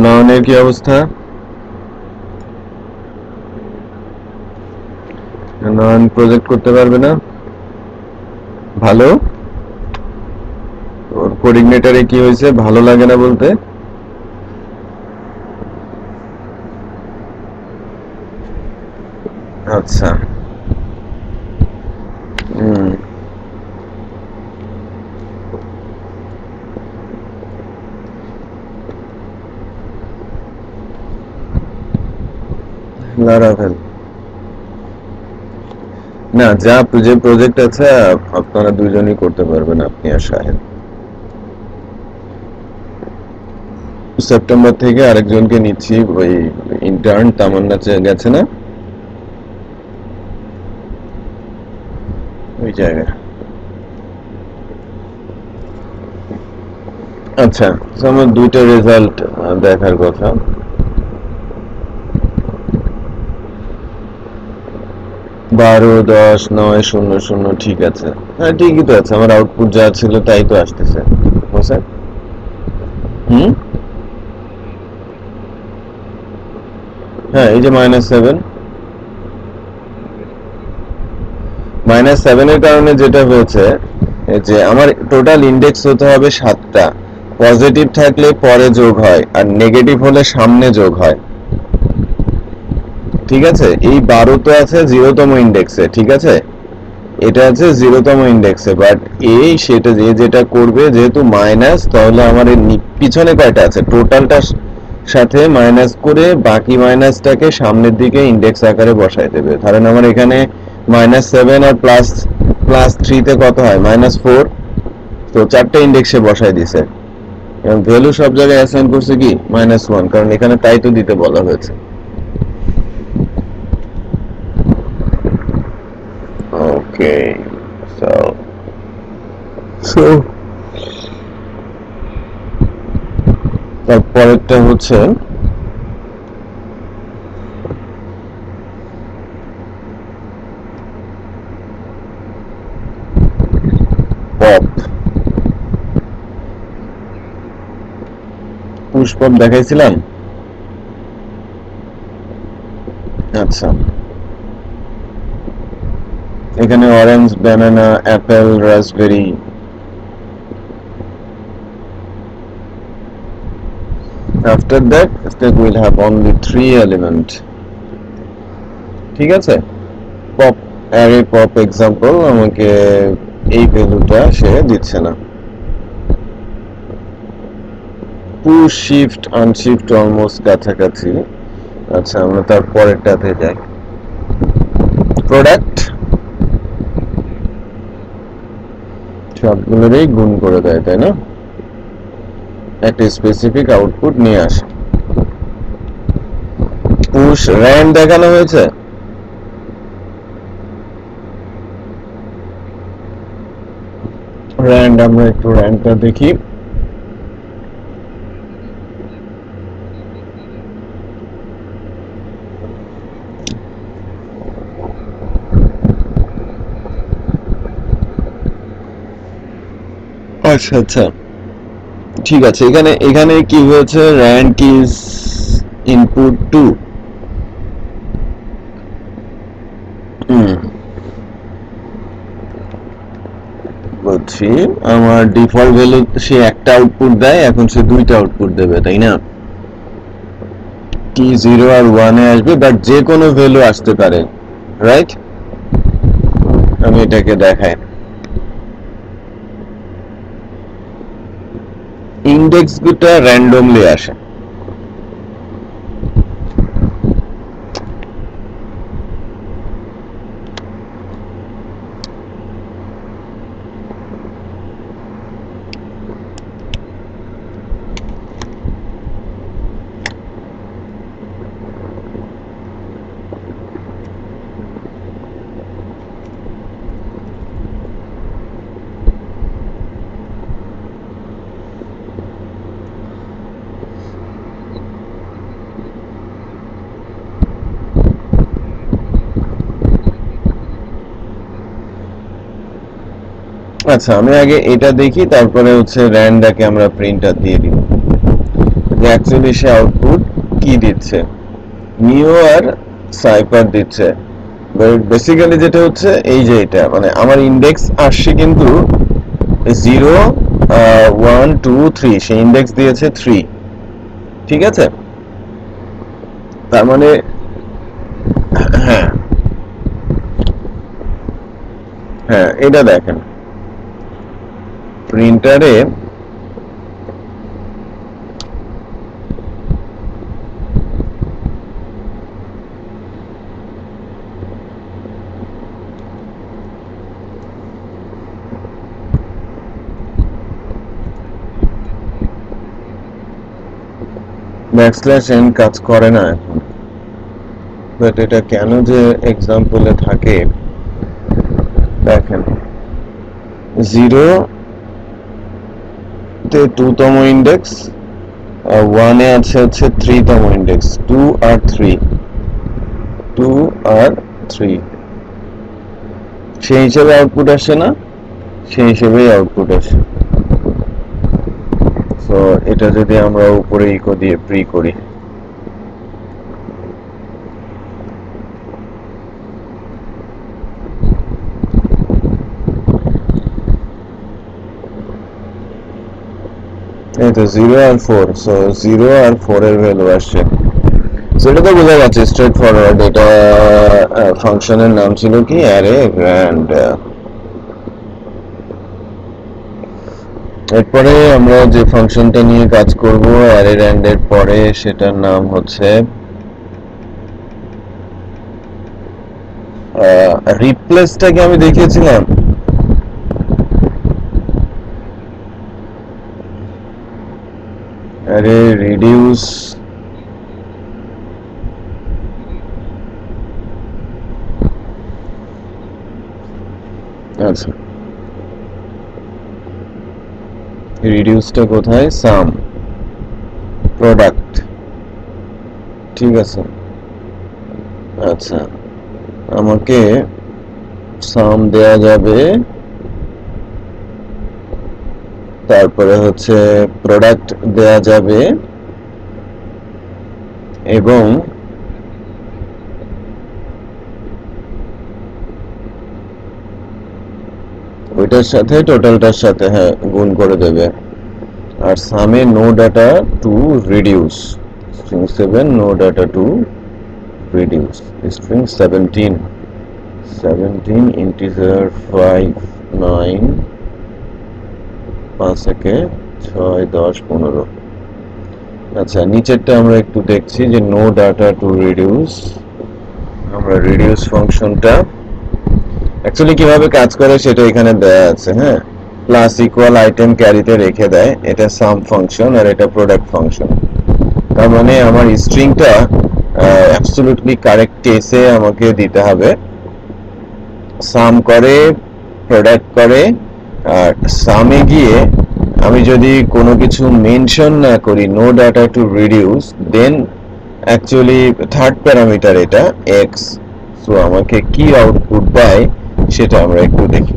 নয়নের কি অবস্থা? নয়ন প্রজেক্ট করতে পারবে না, ভালো। ওর কোঅর্ডিনেটরে কি হয়েছে, ভালো লাগে না বলতে? আচ্ছা। হুম। লারাভেল না, যা যে প্রজেক্ট আছে আপনারা দুইজনই করতে পারবেন, আপনি আর শাহেদ। সেপ্টেম্বর থেকে আরেকজনকে নিচ্ছি, ওই ইন্টার্ন তামান্না গেছে না ওই জায়গায়। আচ্ছা, আমার দুইটা রেজাল্ট দেখার কথা। 12, 10, 9, 0, 0 ঠিক আছে। হ্যাঁ ঠিকই তো আছে, আমার আউটপুট যা ছিল তাই তো আসতেছে। বুঝছেন? হুম। হ্যাঁ এই যে -7, -7 এর কারণে যেটা হয়েছে যে আমার টোটাল ইন্ডেক্স হতে হবে 7টা। পজিটিভ থাকলে পরে যোগ হয় আর নেগেটিভ হলে সামনে যোগ হয়। ঠিক আছে, এই 12 তো আছে 0তম ইন্ডেক্সে, ঠিক আছে, এটা আছে 0তম ইন্ডেক্সে, বাট এই সেটা যেটা করবে যেহেতু মাইনাস, তাহলে আমার পিছনে কয়টা আছে টোটালটা সাথে মাইনাস করে বাকি মাইনাসটাকে সামনের দিকে ইন্ডেক্স আকারে বসায় দেবে। ধরেন আমার এখানে -7 আর +3 কত হয়, -4, তো 4টে ইন্ডেক্সে বসায় দিছে এবং ভ্যালু সব জায়গায় অ্যাসাইন করছে কি -1, কারণ এখানে তাই তো দিতে বলা হয়েছে। ওকে, সো সো তারপরেরটা হচ্ছে পপ। পুষ্পক দেখাইছিলাম। আচ্ছা, এখানে orange, banana, Apple, raspberry, after that step will have only 3 element। ঠিক আছে, পপ অ্যারে পপ এক্সাম্পল আমাকে এই ভ্যালুটা সে দিচ্ছে না। পুশ শিফট আনশিফট অলমোস্ট কাছাকাছি। আচ্ছা আমরা তার পরেরটাতে যাই। প্রোডাক্ট সবগুলোরই গুণ করে দেয়, তাই না, একটা স্পেসিফিক আউটপুট নিয়ে আসে। পুশ র্যান্ড দেখানো হয়েছে, র্যান্ড আমরা একটু র্যান্ডটা দেখি। আচ্ছা আচ্ছা ঠিক আছে, এখানে এখানে কি হয়েছে, র্যান্ক ইজ ইনপুট 2। বলছি আমার ডিফল্ট ভ্যালু সে একটা আউটপুট দেয়, এখন সে দুইটা আউটপুট দেবে, তাই না, কি 0 আর 1 এ আসবে, বাট যে কোনো ভ্যালু আসতে পারে, রাইট। আমি এটাকে দেখাই, ইন্ডেক্স গুলো র্যান্ডমলি আসে। আচ্ছা, আমি আগে এটা দেখি, তারপরে হচ্ছে র্যান্ডাকে আমরা প্রিন্টার দিয়ে দিব যে অ্যাকচুয়ালি সে আউটপুট কি দিচ্ছে। নিও আর সাইফার দিচ্ছে, বেসিক্যালি যেটা হচ্ছে এই যে এটা মানে আমার ইন্ডেক্স আসছে কিন্তু 0 1 2 3, সে ইন্ডেক্স দিয়েছে 3, ঠিক আছে। তার মানে হ্যাঁ হ্যাঁ, এটা দেখেন প্রিন্টারে ব্যাকস্ল্যাশ n কাজ করে না এখন, বাট এটা কেন যে এক্সাম্পলে থাকে দেখেন। 0 তে 2 তম ইন্ডেক্স, আর 1 এ আছে হচ্ছে 3 তম ইন্ডেক্স, 2 আর 3, 2 আর 3, সেই হিসেবে আউটপুট আসে না, সেই হিসেবেই আউটপুট আসে। তো এটা যদি আমরা উপরে ইকো দিয়ে প্রি করি, এই তো 0 আর 4, সো 0 আর 4 এর ভ্যালু আসছে। সেটা তো বোঝা যাচ্ছে স্ট্রেট ফরওয়ার্ড। এটা ফাংশনের নাম ছিল কি, অ্যারে গ্র্যান্ড। এরপরে আমরা যে ফাংশনটা নিয়ে কাজ করব অ্যারে গ্র্যান্ড এর পরে, সেটার নাম হচ্ছে রিপ্লেসটাকে আমি দেখিয়েছিলাম, অ্যারে রিডিউস, আচ্ছা রিডিউসটা কোথায়, সাম প্রোডাক্ট, ঠিক আছে। আচ্ছা আমাকে সাম দেয়া যাবে, তারপরে হচ্ছে প্রোডাক্ট দেয়া যাবে, এবং ওইটার সাথে টোটালটার সাথে হ্যাঁ গুণ করে দেবে। আর সামে no data to reduce, string 7 no data to reduce, string 17 integer 5 9 5 একে 6 10 15। আচ্ছা নিচেরটা আমরা একটু দেখছি যে নো ডাটা টু রিডিউস, আমরা রিডিউস ফাংশনটা অ্যাকচুয়ালি কিভাবে কাজ করে সেটা এখানে দেয়া আছে। হ্যাঁ, প্লাস ইকুয়াল আইটেম ক্যারিতে রেখে দেয়, এটা সাম ফাংশন আর এটা প্রোডাক্ট ফাংশন। তার মানে আমার স্ট্রিংটা অ্যাবসলিউটলি কারেক্ট কেসে আমাকে দিতে হবে, সাম করে প্রোডাক্ট করে। আর সামে গিয়ে আমি যদি কোনো কিছু মেনশন না করি, no data to reduce, then actually third parameter এটা এক্স, সো আমাকে কি আউটপুট দেয় সেটা আমরা একটু দেখি।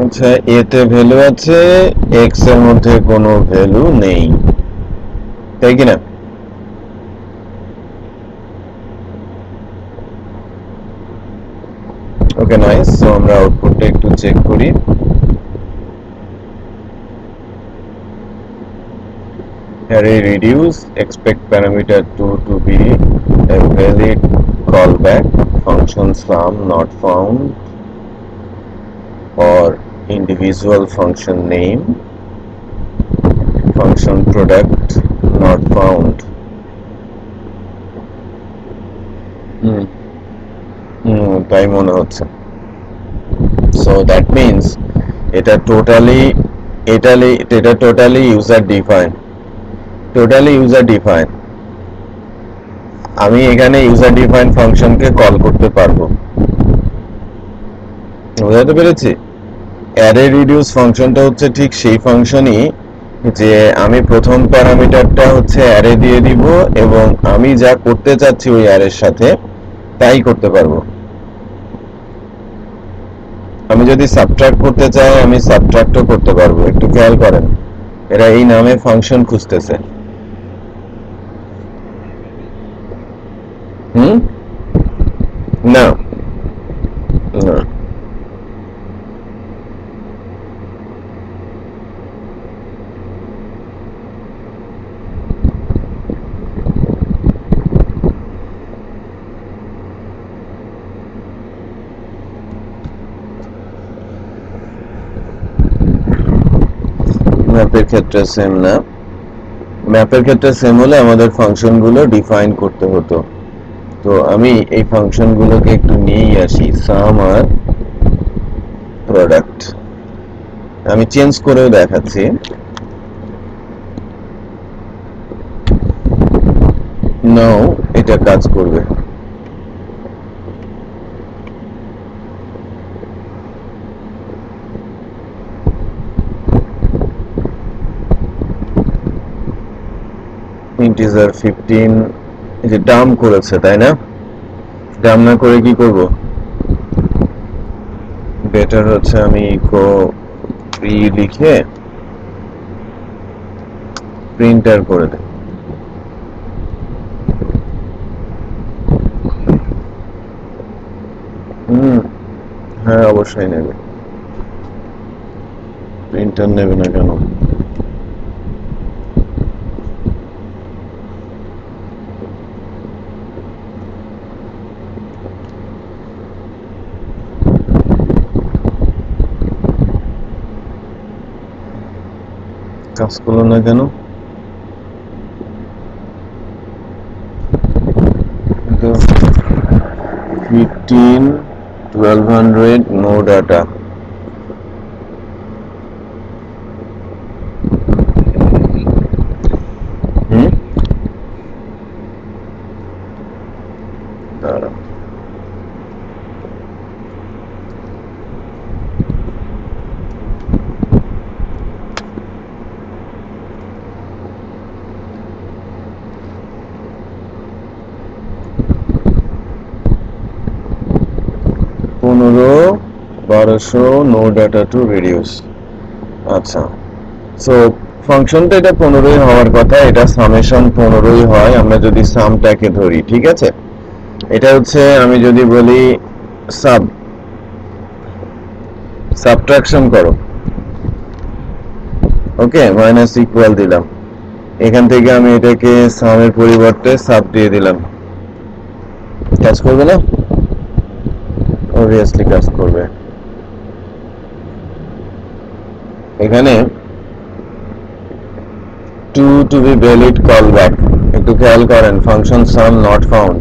আচ্ছা এতে ভ্যালু আছে, এক্স এর মধ্যে কোনো ভ্যালু নেই, তাই কি না? ওকে নাইস, সো আমরা আউটপুটটা একটু চেক করি। array reduce, expect parameter 2 to be a valid callback, function sum not found, or individual function name, function product not found. তাই মনে হচ্ছে। সো দ্যাট মিনস এটা টোটালি ইউজার ডিফাইন। আমি এখানে ইউজার ডিফাইন ফাংশনকে কল করতে পারবো, বুঝতে পেরেছি? অ্যারে রিডিউস ফাংশনটা হচ্ছে ঠিক সেই ফাংশনই যে আমি প্রথম প্যারামিটারটা হচ্ছে অ্যারে দিয়ে দিব এবং আমি যা করতে চাচ্ছি ওই অ্যারের সাথে তাই করতে পারবো। আমি যদি সাবট্রাক্ট করতে চাই আমি সাবট্রাক্টও করতে পারবো। একটু খেয়াল করেন, এরা এই নামে ফাংশন খুঁজতেছে। না না, ম্যাপের ক্ষেত্রে সেম না। ম্যাপের ক্ষেত্রে সেম হলে আমাদের ফাংশনগুলো ডিফাইন করতে হতো। তো আমি এই ফাংশনগুলোকে একটু নিয়েই আসি, সাম আর প্রোডাক্ট। আমি চেঞ্জ করেও দেখাচ্ছি। নাও এটা কাজ করবে। ইন্টিজার 15 এই যে ডাম করেছে, তাই না? ডাম না করে কি করব? বেটার হচ্ছে আমি ইকো প্রি লিখে প্রিন্টার করে দেই। হ্যাঁ অবশ্যই নেবে। প্রিন্টার নেবে না কেন? কাজ করলো না কেন? 1200 নো ডাটা। পনেরো 1200 নো ডাটা টু রিডিউস। আচ্ছা, সো ফাংশনটা এটা 15ই হওয়ার কথা, এটা সামেশন 15ই হয় আমরা যদি সামটাকে ধরি, ঠিক আছে? এটা হচ্ছে আমি যদি বলি সাবট্রাকশন করো, ওকে, মাইনাস ইকুয়াল দিলাম, এখান থেকে আমি এটাকে সামের পরিবর্তে সাব দিয়ে দিলাম, কাজ করবে না? অবভিয়াসলি কাজ করবে। এখানে to be valid callback, একটু খেয়াল করেন, ফাংশন সাম নট ফাউন্ড,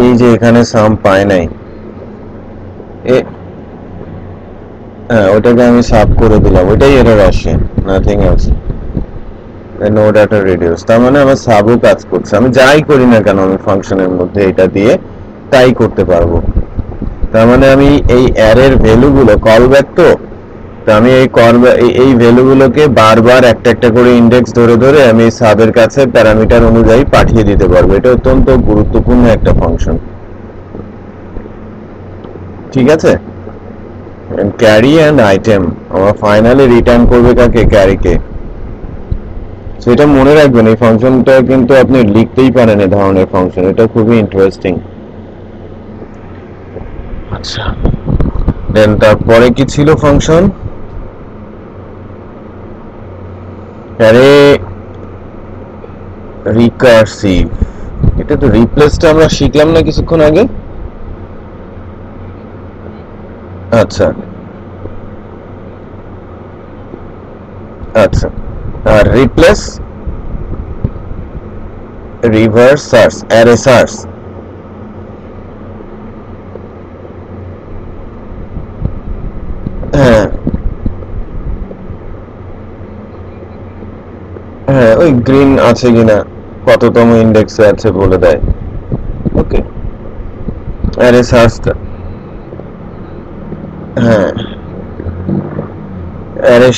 এই যে এখানে সাম পায় নাই, হ্যাঁ ওটাকে আমি সাব করে দিলাম, ওইটাই এরর আসে, nothing else. No data reduce, তার মানে আমার সাবও কাজ করছে, আমি যাই করি না কেন আমি ফাংশনের মধ্যে এটা দিয়ে তাই করতে পারবো। তার মানে আমি এই অ্যারের ভ্যালুগুলো কল ব্যাক, তো আমি এই ভ্যালুগুলোকে বারবার একটা একটা করে ইন্ডেক্স ধরে ধরে আমি সাবের কাছে প্যারামিটার অনুযায়ী পাঠিয়ে দিতে পারবো। এটা অত্যন্ত গুরুত্বপূর্ণ একটা ফাংশন, ঠিক আছে? ক্যারি অ্যান্ড আইটেম আমার ফাইনালি রিটার্ন করবে কাকে? ক্যারিকে। সেটা মনে রাখবেন, এই ফাংশনটা কিন্তু আপনি লিখতেই পারেন এই ধরনের ফাংশন, এটা খুবই ইন্টারেস্টিং। আচ্ছা, দেন তারপরে কি ছিল ফাংশন? আরে রিকার্সিভ, এটা তো রিপ্লেসটা আমরা শিখলাম না কিছুক্ষণ আগে? আচ্ছা আচ্ছা, আর replace reverse search, array search, green আছে কিনা, কততম ইন্ডেক্সে আছে বলে দেয়। ওকে, অ্যারে সার্চটা, হ্যাঁ অ্যারে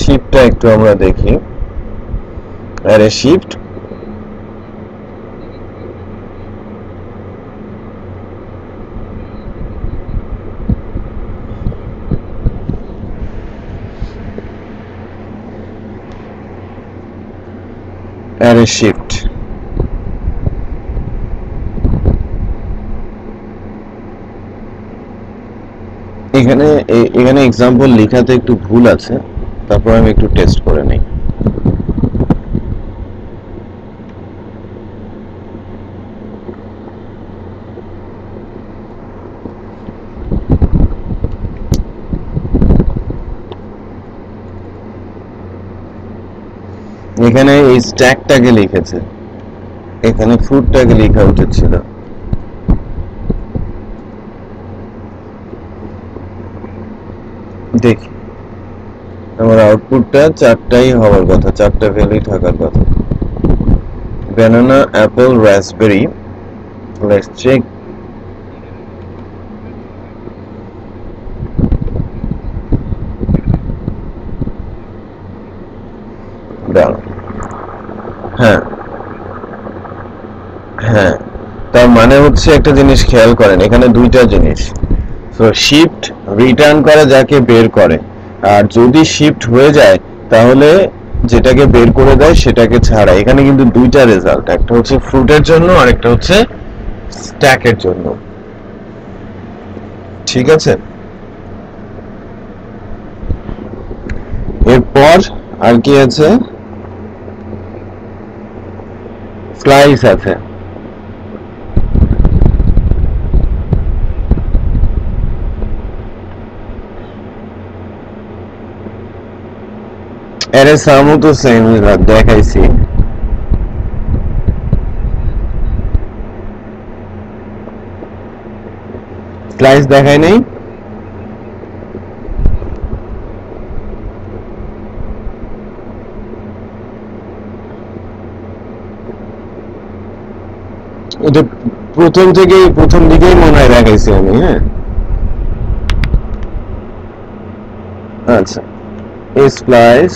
শিফটটা একটু আমরা দেখি। অ্যারে শিফট অ্যারে শিফট এখানে এক্সাম্পল লেখাতে একটু ভুল আছে, তারপর আমি একটু টেস্ট করে নিই। এখানে এই স্ট্যাকটাকে লিখেছে, এখানে ফ্রুটটাকে লেখা উচিত ছিল। দেখি আমার আউটপুটটা 4টাই হওয়ার কথা, 4টা ভ্যালুই থাকার কথা। Banana, apple, raspberry. Let's check. হ্যাঁ হ্যাঁ, তার মানে হচ্ছে একটা জিনিস খেয়াল করেন, এখানে দুইটা জিনিস। সো শিফট রিটার্ন করে যাকে বের করে, আর যদি শিফট হয়ে যায় তাহলে যেটাকে বের করে দেয় সেটাকে ছাড়া। এখানে কিন্তু দুইটা রেজাল্ট, একটা হচ্ছে ফ্রুটের জন্য আর একটা হচ্ছে স্ট্যাকের জন্য। ঠিক আছে, এরপর আর কি আছে, স্লাইস আছে। এর সামও তো সেম দেখাইছি। স্লাইস দেখাই নাই, এটা প্রথম দিকেই মনে হয় দেখাইছি আমি। হ্যাঁ আচ্ছা, স্প্লাইস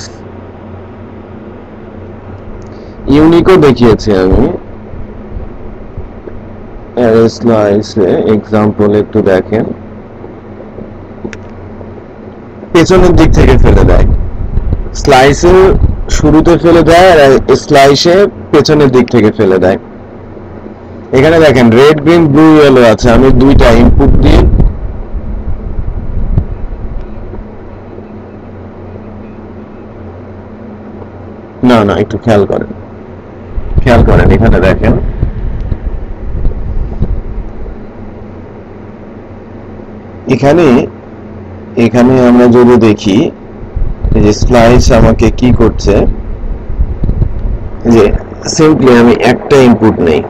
ইউনিকও দেখিয়েছি আমি। স্লাইসে এক্সাম্পল একটু দেখেন, পেছনের দিক থেকে ফেলে দেয়, স্লাইসে শুরুতে ফেলে দেয় আর স্লাইসে পেছনের দিক থেকে ফেলে দেয়। এখানে দেখেন রেড, গ্রিন, ব্লু, ইয়েলো আছে, আমি দুইটা ইনপুট দিই। না একটু খেয়াল করেন এখানে দেখেন এখানে আমরা যদি দেখি যে স্লাইস আমাকে কি করছে, যে সিম্পলি আমি একটা ইনপুট নেই,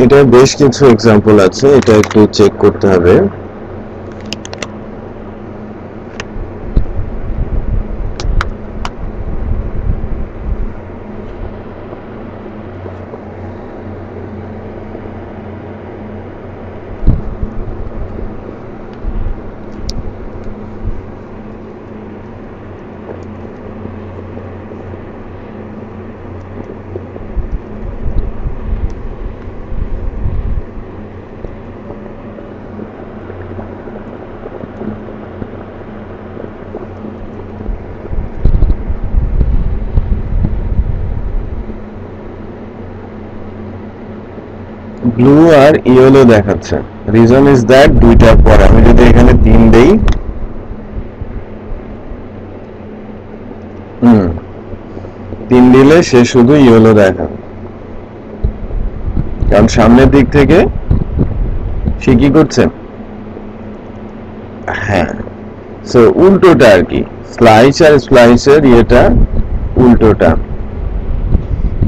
এটা বেশ কিছু এক্সাম্পল আছে, এটা একটু চেক করতে হবে। ব্লু আর ইয়েলো দেখাচ্ছে, রিজন ইজ দ্যাট দুইটার পর আমি যদি এখানে 3 দেই, 3 দিলে সে শুধু ইয়েলো দেখাবে, কারণ সামনের দিক থেকে সে কি করছে, হ্যাঁ সো উল্টোটা আর কি, স্লাইস আর স্লাইসের ইয়েটা উল্টোটা।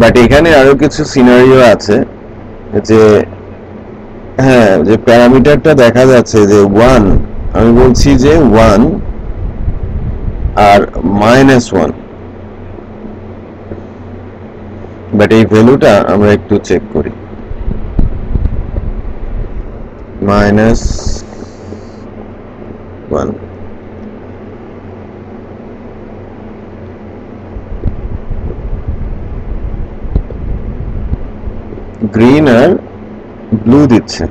বাট এখানে আরো কিছু সিনারিও আছে, যে হ্যাঁ, যে প্যারামিটারটা দেখা যাচ্ছে যে 1, আমি বলছি যে 1 আর -1, বাট এই ভ্যালুটা আমরা একটু চেক করি। -1, গ্রিন আর ব্লু দিচ্ছে,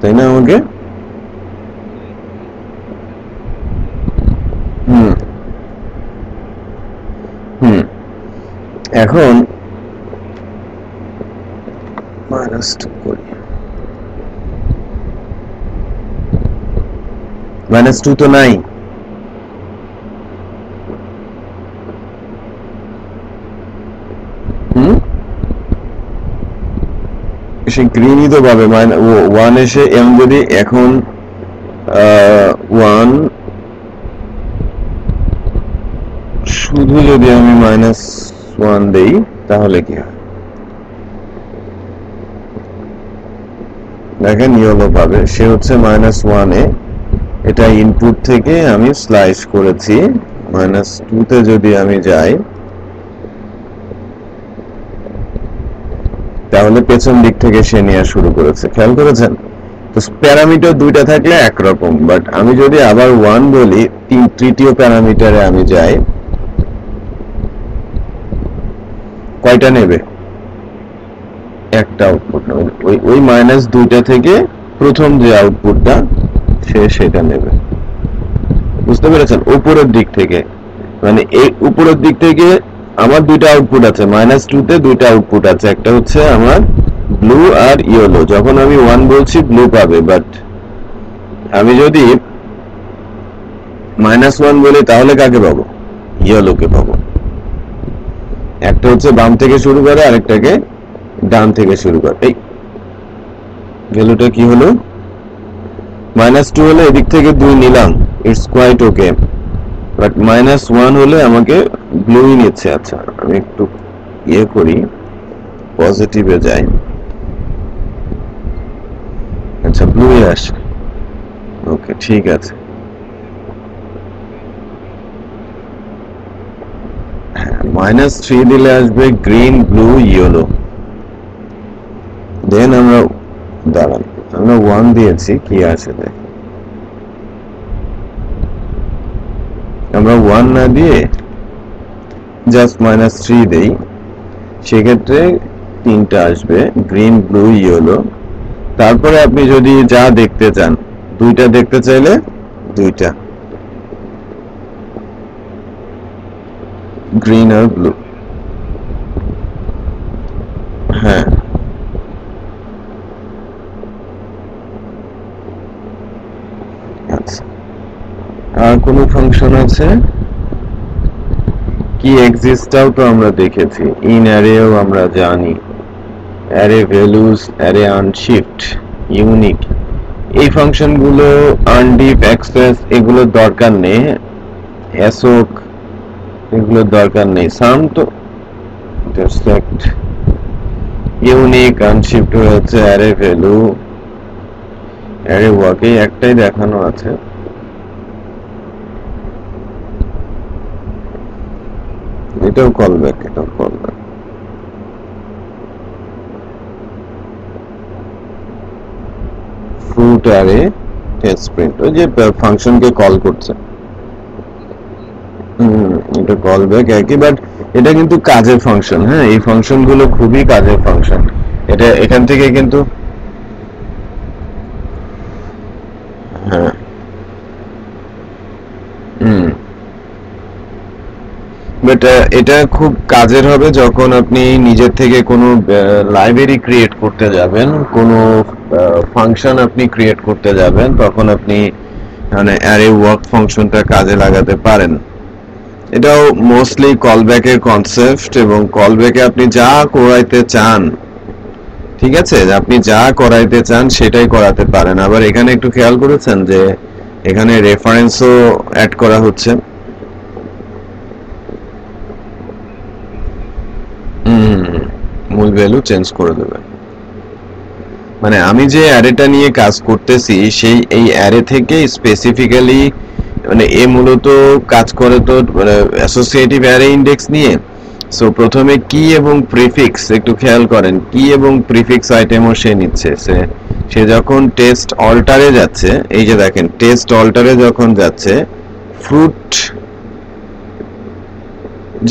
তাই না আমাকে? হুম হুম এখন -2 করি। -2 তো নাই। হুম, সে গ্রিনই তো পাবে। 1 এসে এম যদি এখন 1 শুধু যদি আমি -1 দেই তাহলে কি হয়? দেখেন ইয়েলো পাবে, সে হচ্ছে -1 এ। এটা ইনপুট থেকে আমি স্লাইস করেছি। -2 তে যদি আমি যাই তাহলে পেছন দিক থেকে সে নেওয়া শুরু করেছে, খেয়াল করেছেন? তো প্যারামিটার দুইটা থাকলে একরকম, বাট আমি যদি আবার 1 বলি, তৃতীয় প্যারামিটারে আমি যাই, কয়টা নেবে? একটা আউটপুট নেবে। ওই -2টা থেকে প্রথম যে আউটপুটটা সে সেটা নেবে। বুঝতে পেরেছেন? উপরের দিক থেকে, মানে এই উপরের দিক থেকে আমার দুইটা আউটপুট আছে, -2 তে দুইটা আউটপুট আছে, একটা হচ্ছে আমার ব্লু আর ইয়েলো। যখন আমি 1 বলছি ব্লু পাবে, বাট আমি যদি -1 বলি তাহলে কাকে পাবো? ইয়েলোকে পাবো। একটা হচ্ছে বাম থেকে শুরু করে, আরেকটাকে ডান থেকে শুরু করে। এই ভ্যালুটা কি হলো? -2 হলে এদিক থেকে 2 নিলাম, ইটস কোয়াইট ওকে, বাট -1 হলে আমাকে ব্লুই নিচ্ছে। আচ্ছা, আমি একটু ইয়ে করি, পজিটিভে যাই। আচ্ছা, ব্লুই আসে। ওকে, ঠিক আছে। -3 দিলে আসবে গ্রিন, ব্লু, ইয়েলো। দেন আমরা, দাঁড়ান, আমরা 1 দিয়েছি, কি আছে দেখ। আমরা 1 না দিয়ে জাস্ট -3 দেই, সেক্ষেত্রে তিনটা আসবে, গ্রিন, ব্লু, ইয়েলো। তারপরে আপনি যদি যা দেখতে চান, দুইটা দেখতে চাইলে দুইটা, গ্রিন আর ব্লু। হ্যাঁ, আচ্ছা। আর কোন ফাংশন আছে কি? এক্সিস্টটাও তো আমরা দেখেছি, ইন অ্যারেও আমরা জানি, array values, array unshift, unique. এই ফাংশনগুলো, আনডিপ, অ্যাক্সেস, এগুলোর দরকার নেই। অ্যাসোক, এগুলোর দরকার নেই। সাম তো, ইন্টারসেক্ট, ইউনিক, আনশিফট হয়েছে অ্যারে ভ্যালু, অ্যারে ওয়ার্কে একটাই দেখানো আছে। এটাও কল ব্যাক, এটাও call back. Fruit array, test print, ওই যে ফাংশনকে কল করছে। এটা কল ব্যাক একই, বাট এটা কিন্তু কাজের ফাংশন। হ্যাঁ, এই ফাংশন গুলো খুবই কাজের ফাংশন। এটা এখান থেকে কিন্তু, হ্যাঁ, হুম, বাট এটা খুব কাজের হবে যখন আপনি নিজের থেকে কোনো লাইব্রেরি ক্রিয়েট করতে যাবেন, কোনো ফাংশন আপনি ক্রিয়েট করতে যাবেন, তখন আপনি মানে অ্যারে ওয়ার্ক ফাংশনটা কাজে লাগাতে পারেন। এটাও মোস্টলি কলব্যাকের কনসেপ্ট, এবং কলব্যাকে আপনি যা করাইতে চান, ঠিক আছে, আপনি যা করাইতে চান সেটাই করাতে পারেন। আবার এখানে একটু খেয়াল করেছেন যে এখানে রেফারেন্সও অ্যাড করা হচ্ছে। মূল ভ্যালু চেঞ্জ করে দেবে। মানে আমি যে অ্যারেটা নিয়ে কাজ করতেছি সেই এই অ্যারে থেকে স্পেসিফিক্যালি মানে এ মূলত কাজ করে তো মানে অ্যাসোসিয়েটিভ অ্যারে ইন্ডেক্স নিয়ে। সো প্রথমে কি এবং প্রিফিক্স একটু খেয়াল করেন, কি এবং প্রিফিক্স আইটেমও সে নিচ্ছে। সে যখন টেস্ট অল্টারে যাচ্ছে, এই যে দেখেন টেস্ট অল্টারে যখন যাচ্ছে, ফ্রুট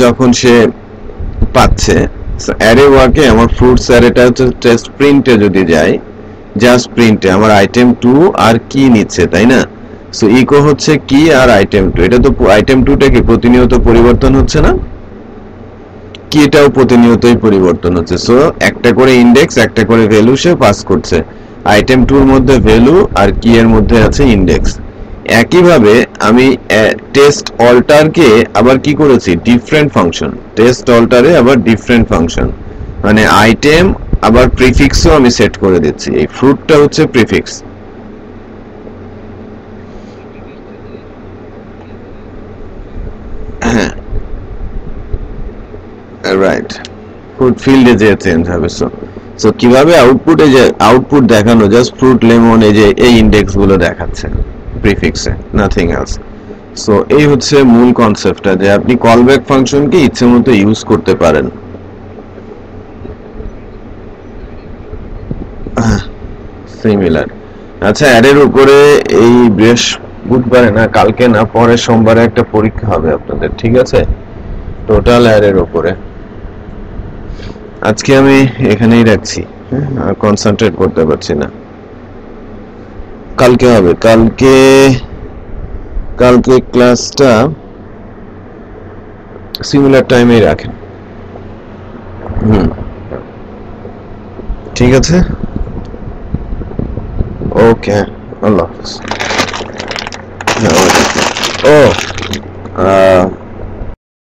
যখন সে পাচ্ছে অ্যারে ওয়ার্কে আমার ফ্রুটস অ্যারেটা হচ্ছে টেস্ট প্রিন্টে যদি যাই, জাস্ট প্রিন্টে আমার আইটেম 2 আর কি নিচ্ছে, তাই না? সো ইকো হচ্ছে কি আর আইটেম 2, এটা তো আইটেম 2টা কি প্রতিনিয়ত পরিবর্তন হচ্ছে না, কি এটাও প্রতিনিয়তই পরিবর্তন হচ্ছে। সো একটা করে ইন্ডেক্স একটা করে ভ্যালু সে পাস করছে, আইটেম 2 এর মধ্যে ভ্যালু আর কি এর মধ্যে আছে ইন্ডেক্স। একইভাবে আমি টেস্ট অল্টারকে আবার কি করেছি, ডিফারেন্ট ফাংশন, টেস্ট অল্টারে আবার ডিফারেন্ট ফাংশন, মানে আইটেম আবার প্রিফিক্সও আমি সেট করে দিচ্ছি। এই ফ্রুটটা হচ্ছে প্রিফিক্স। হ্যাঁ রাইট, ফ্রুট ফিল্ডে যে চেঞ্জ হবে। সো কিভাবে আউটপুটে যে আউটপুট দেখানো, জাস্ট ফ্রুট লেমন এই যে এই ইন্ডেক্স গুলো দেখাচ্ছে প্রিফিক্সে, নাথিং এলস। সো এই হচ্ছে মূল কনসেপ্টটা, যে আপনি কলব্যাক ফাংশনকে ইচ্ছে মতো ইউজ করতে পারেন। সিমিলার। আচ্ছা, অ্যারের উপরে এই বৃহস্পতিবারে না কালকে না পরের সোমবারে একটা পরীক্ষা হবে আপনাদের, ঠিক আছে? টোটাল অ্যারের উপরে। আজকে আমি এখানেই রাখছি, আর কনসেন্ট্রেট করতে পারছি না। কালকে হবে, কালকে ক্লাসটা সিমিলার টাইমেই রাখেন। ঠিক আছে, ওকে, আল্লাহ হাফেজ। ও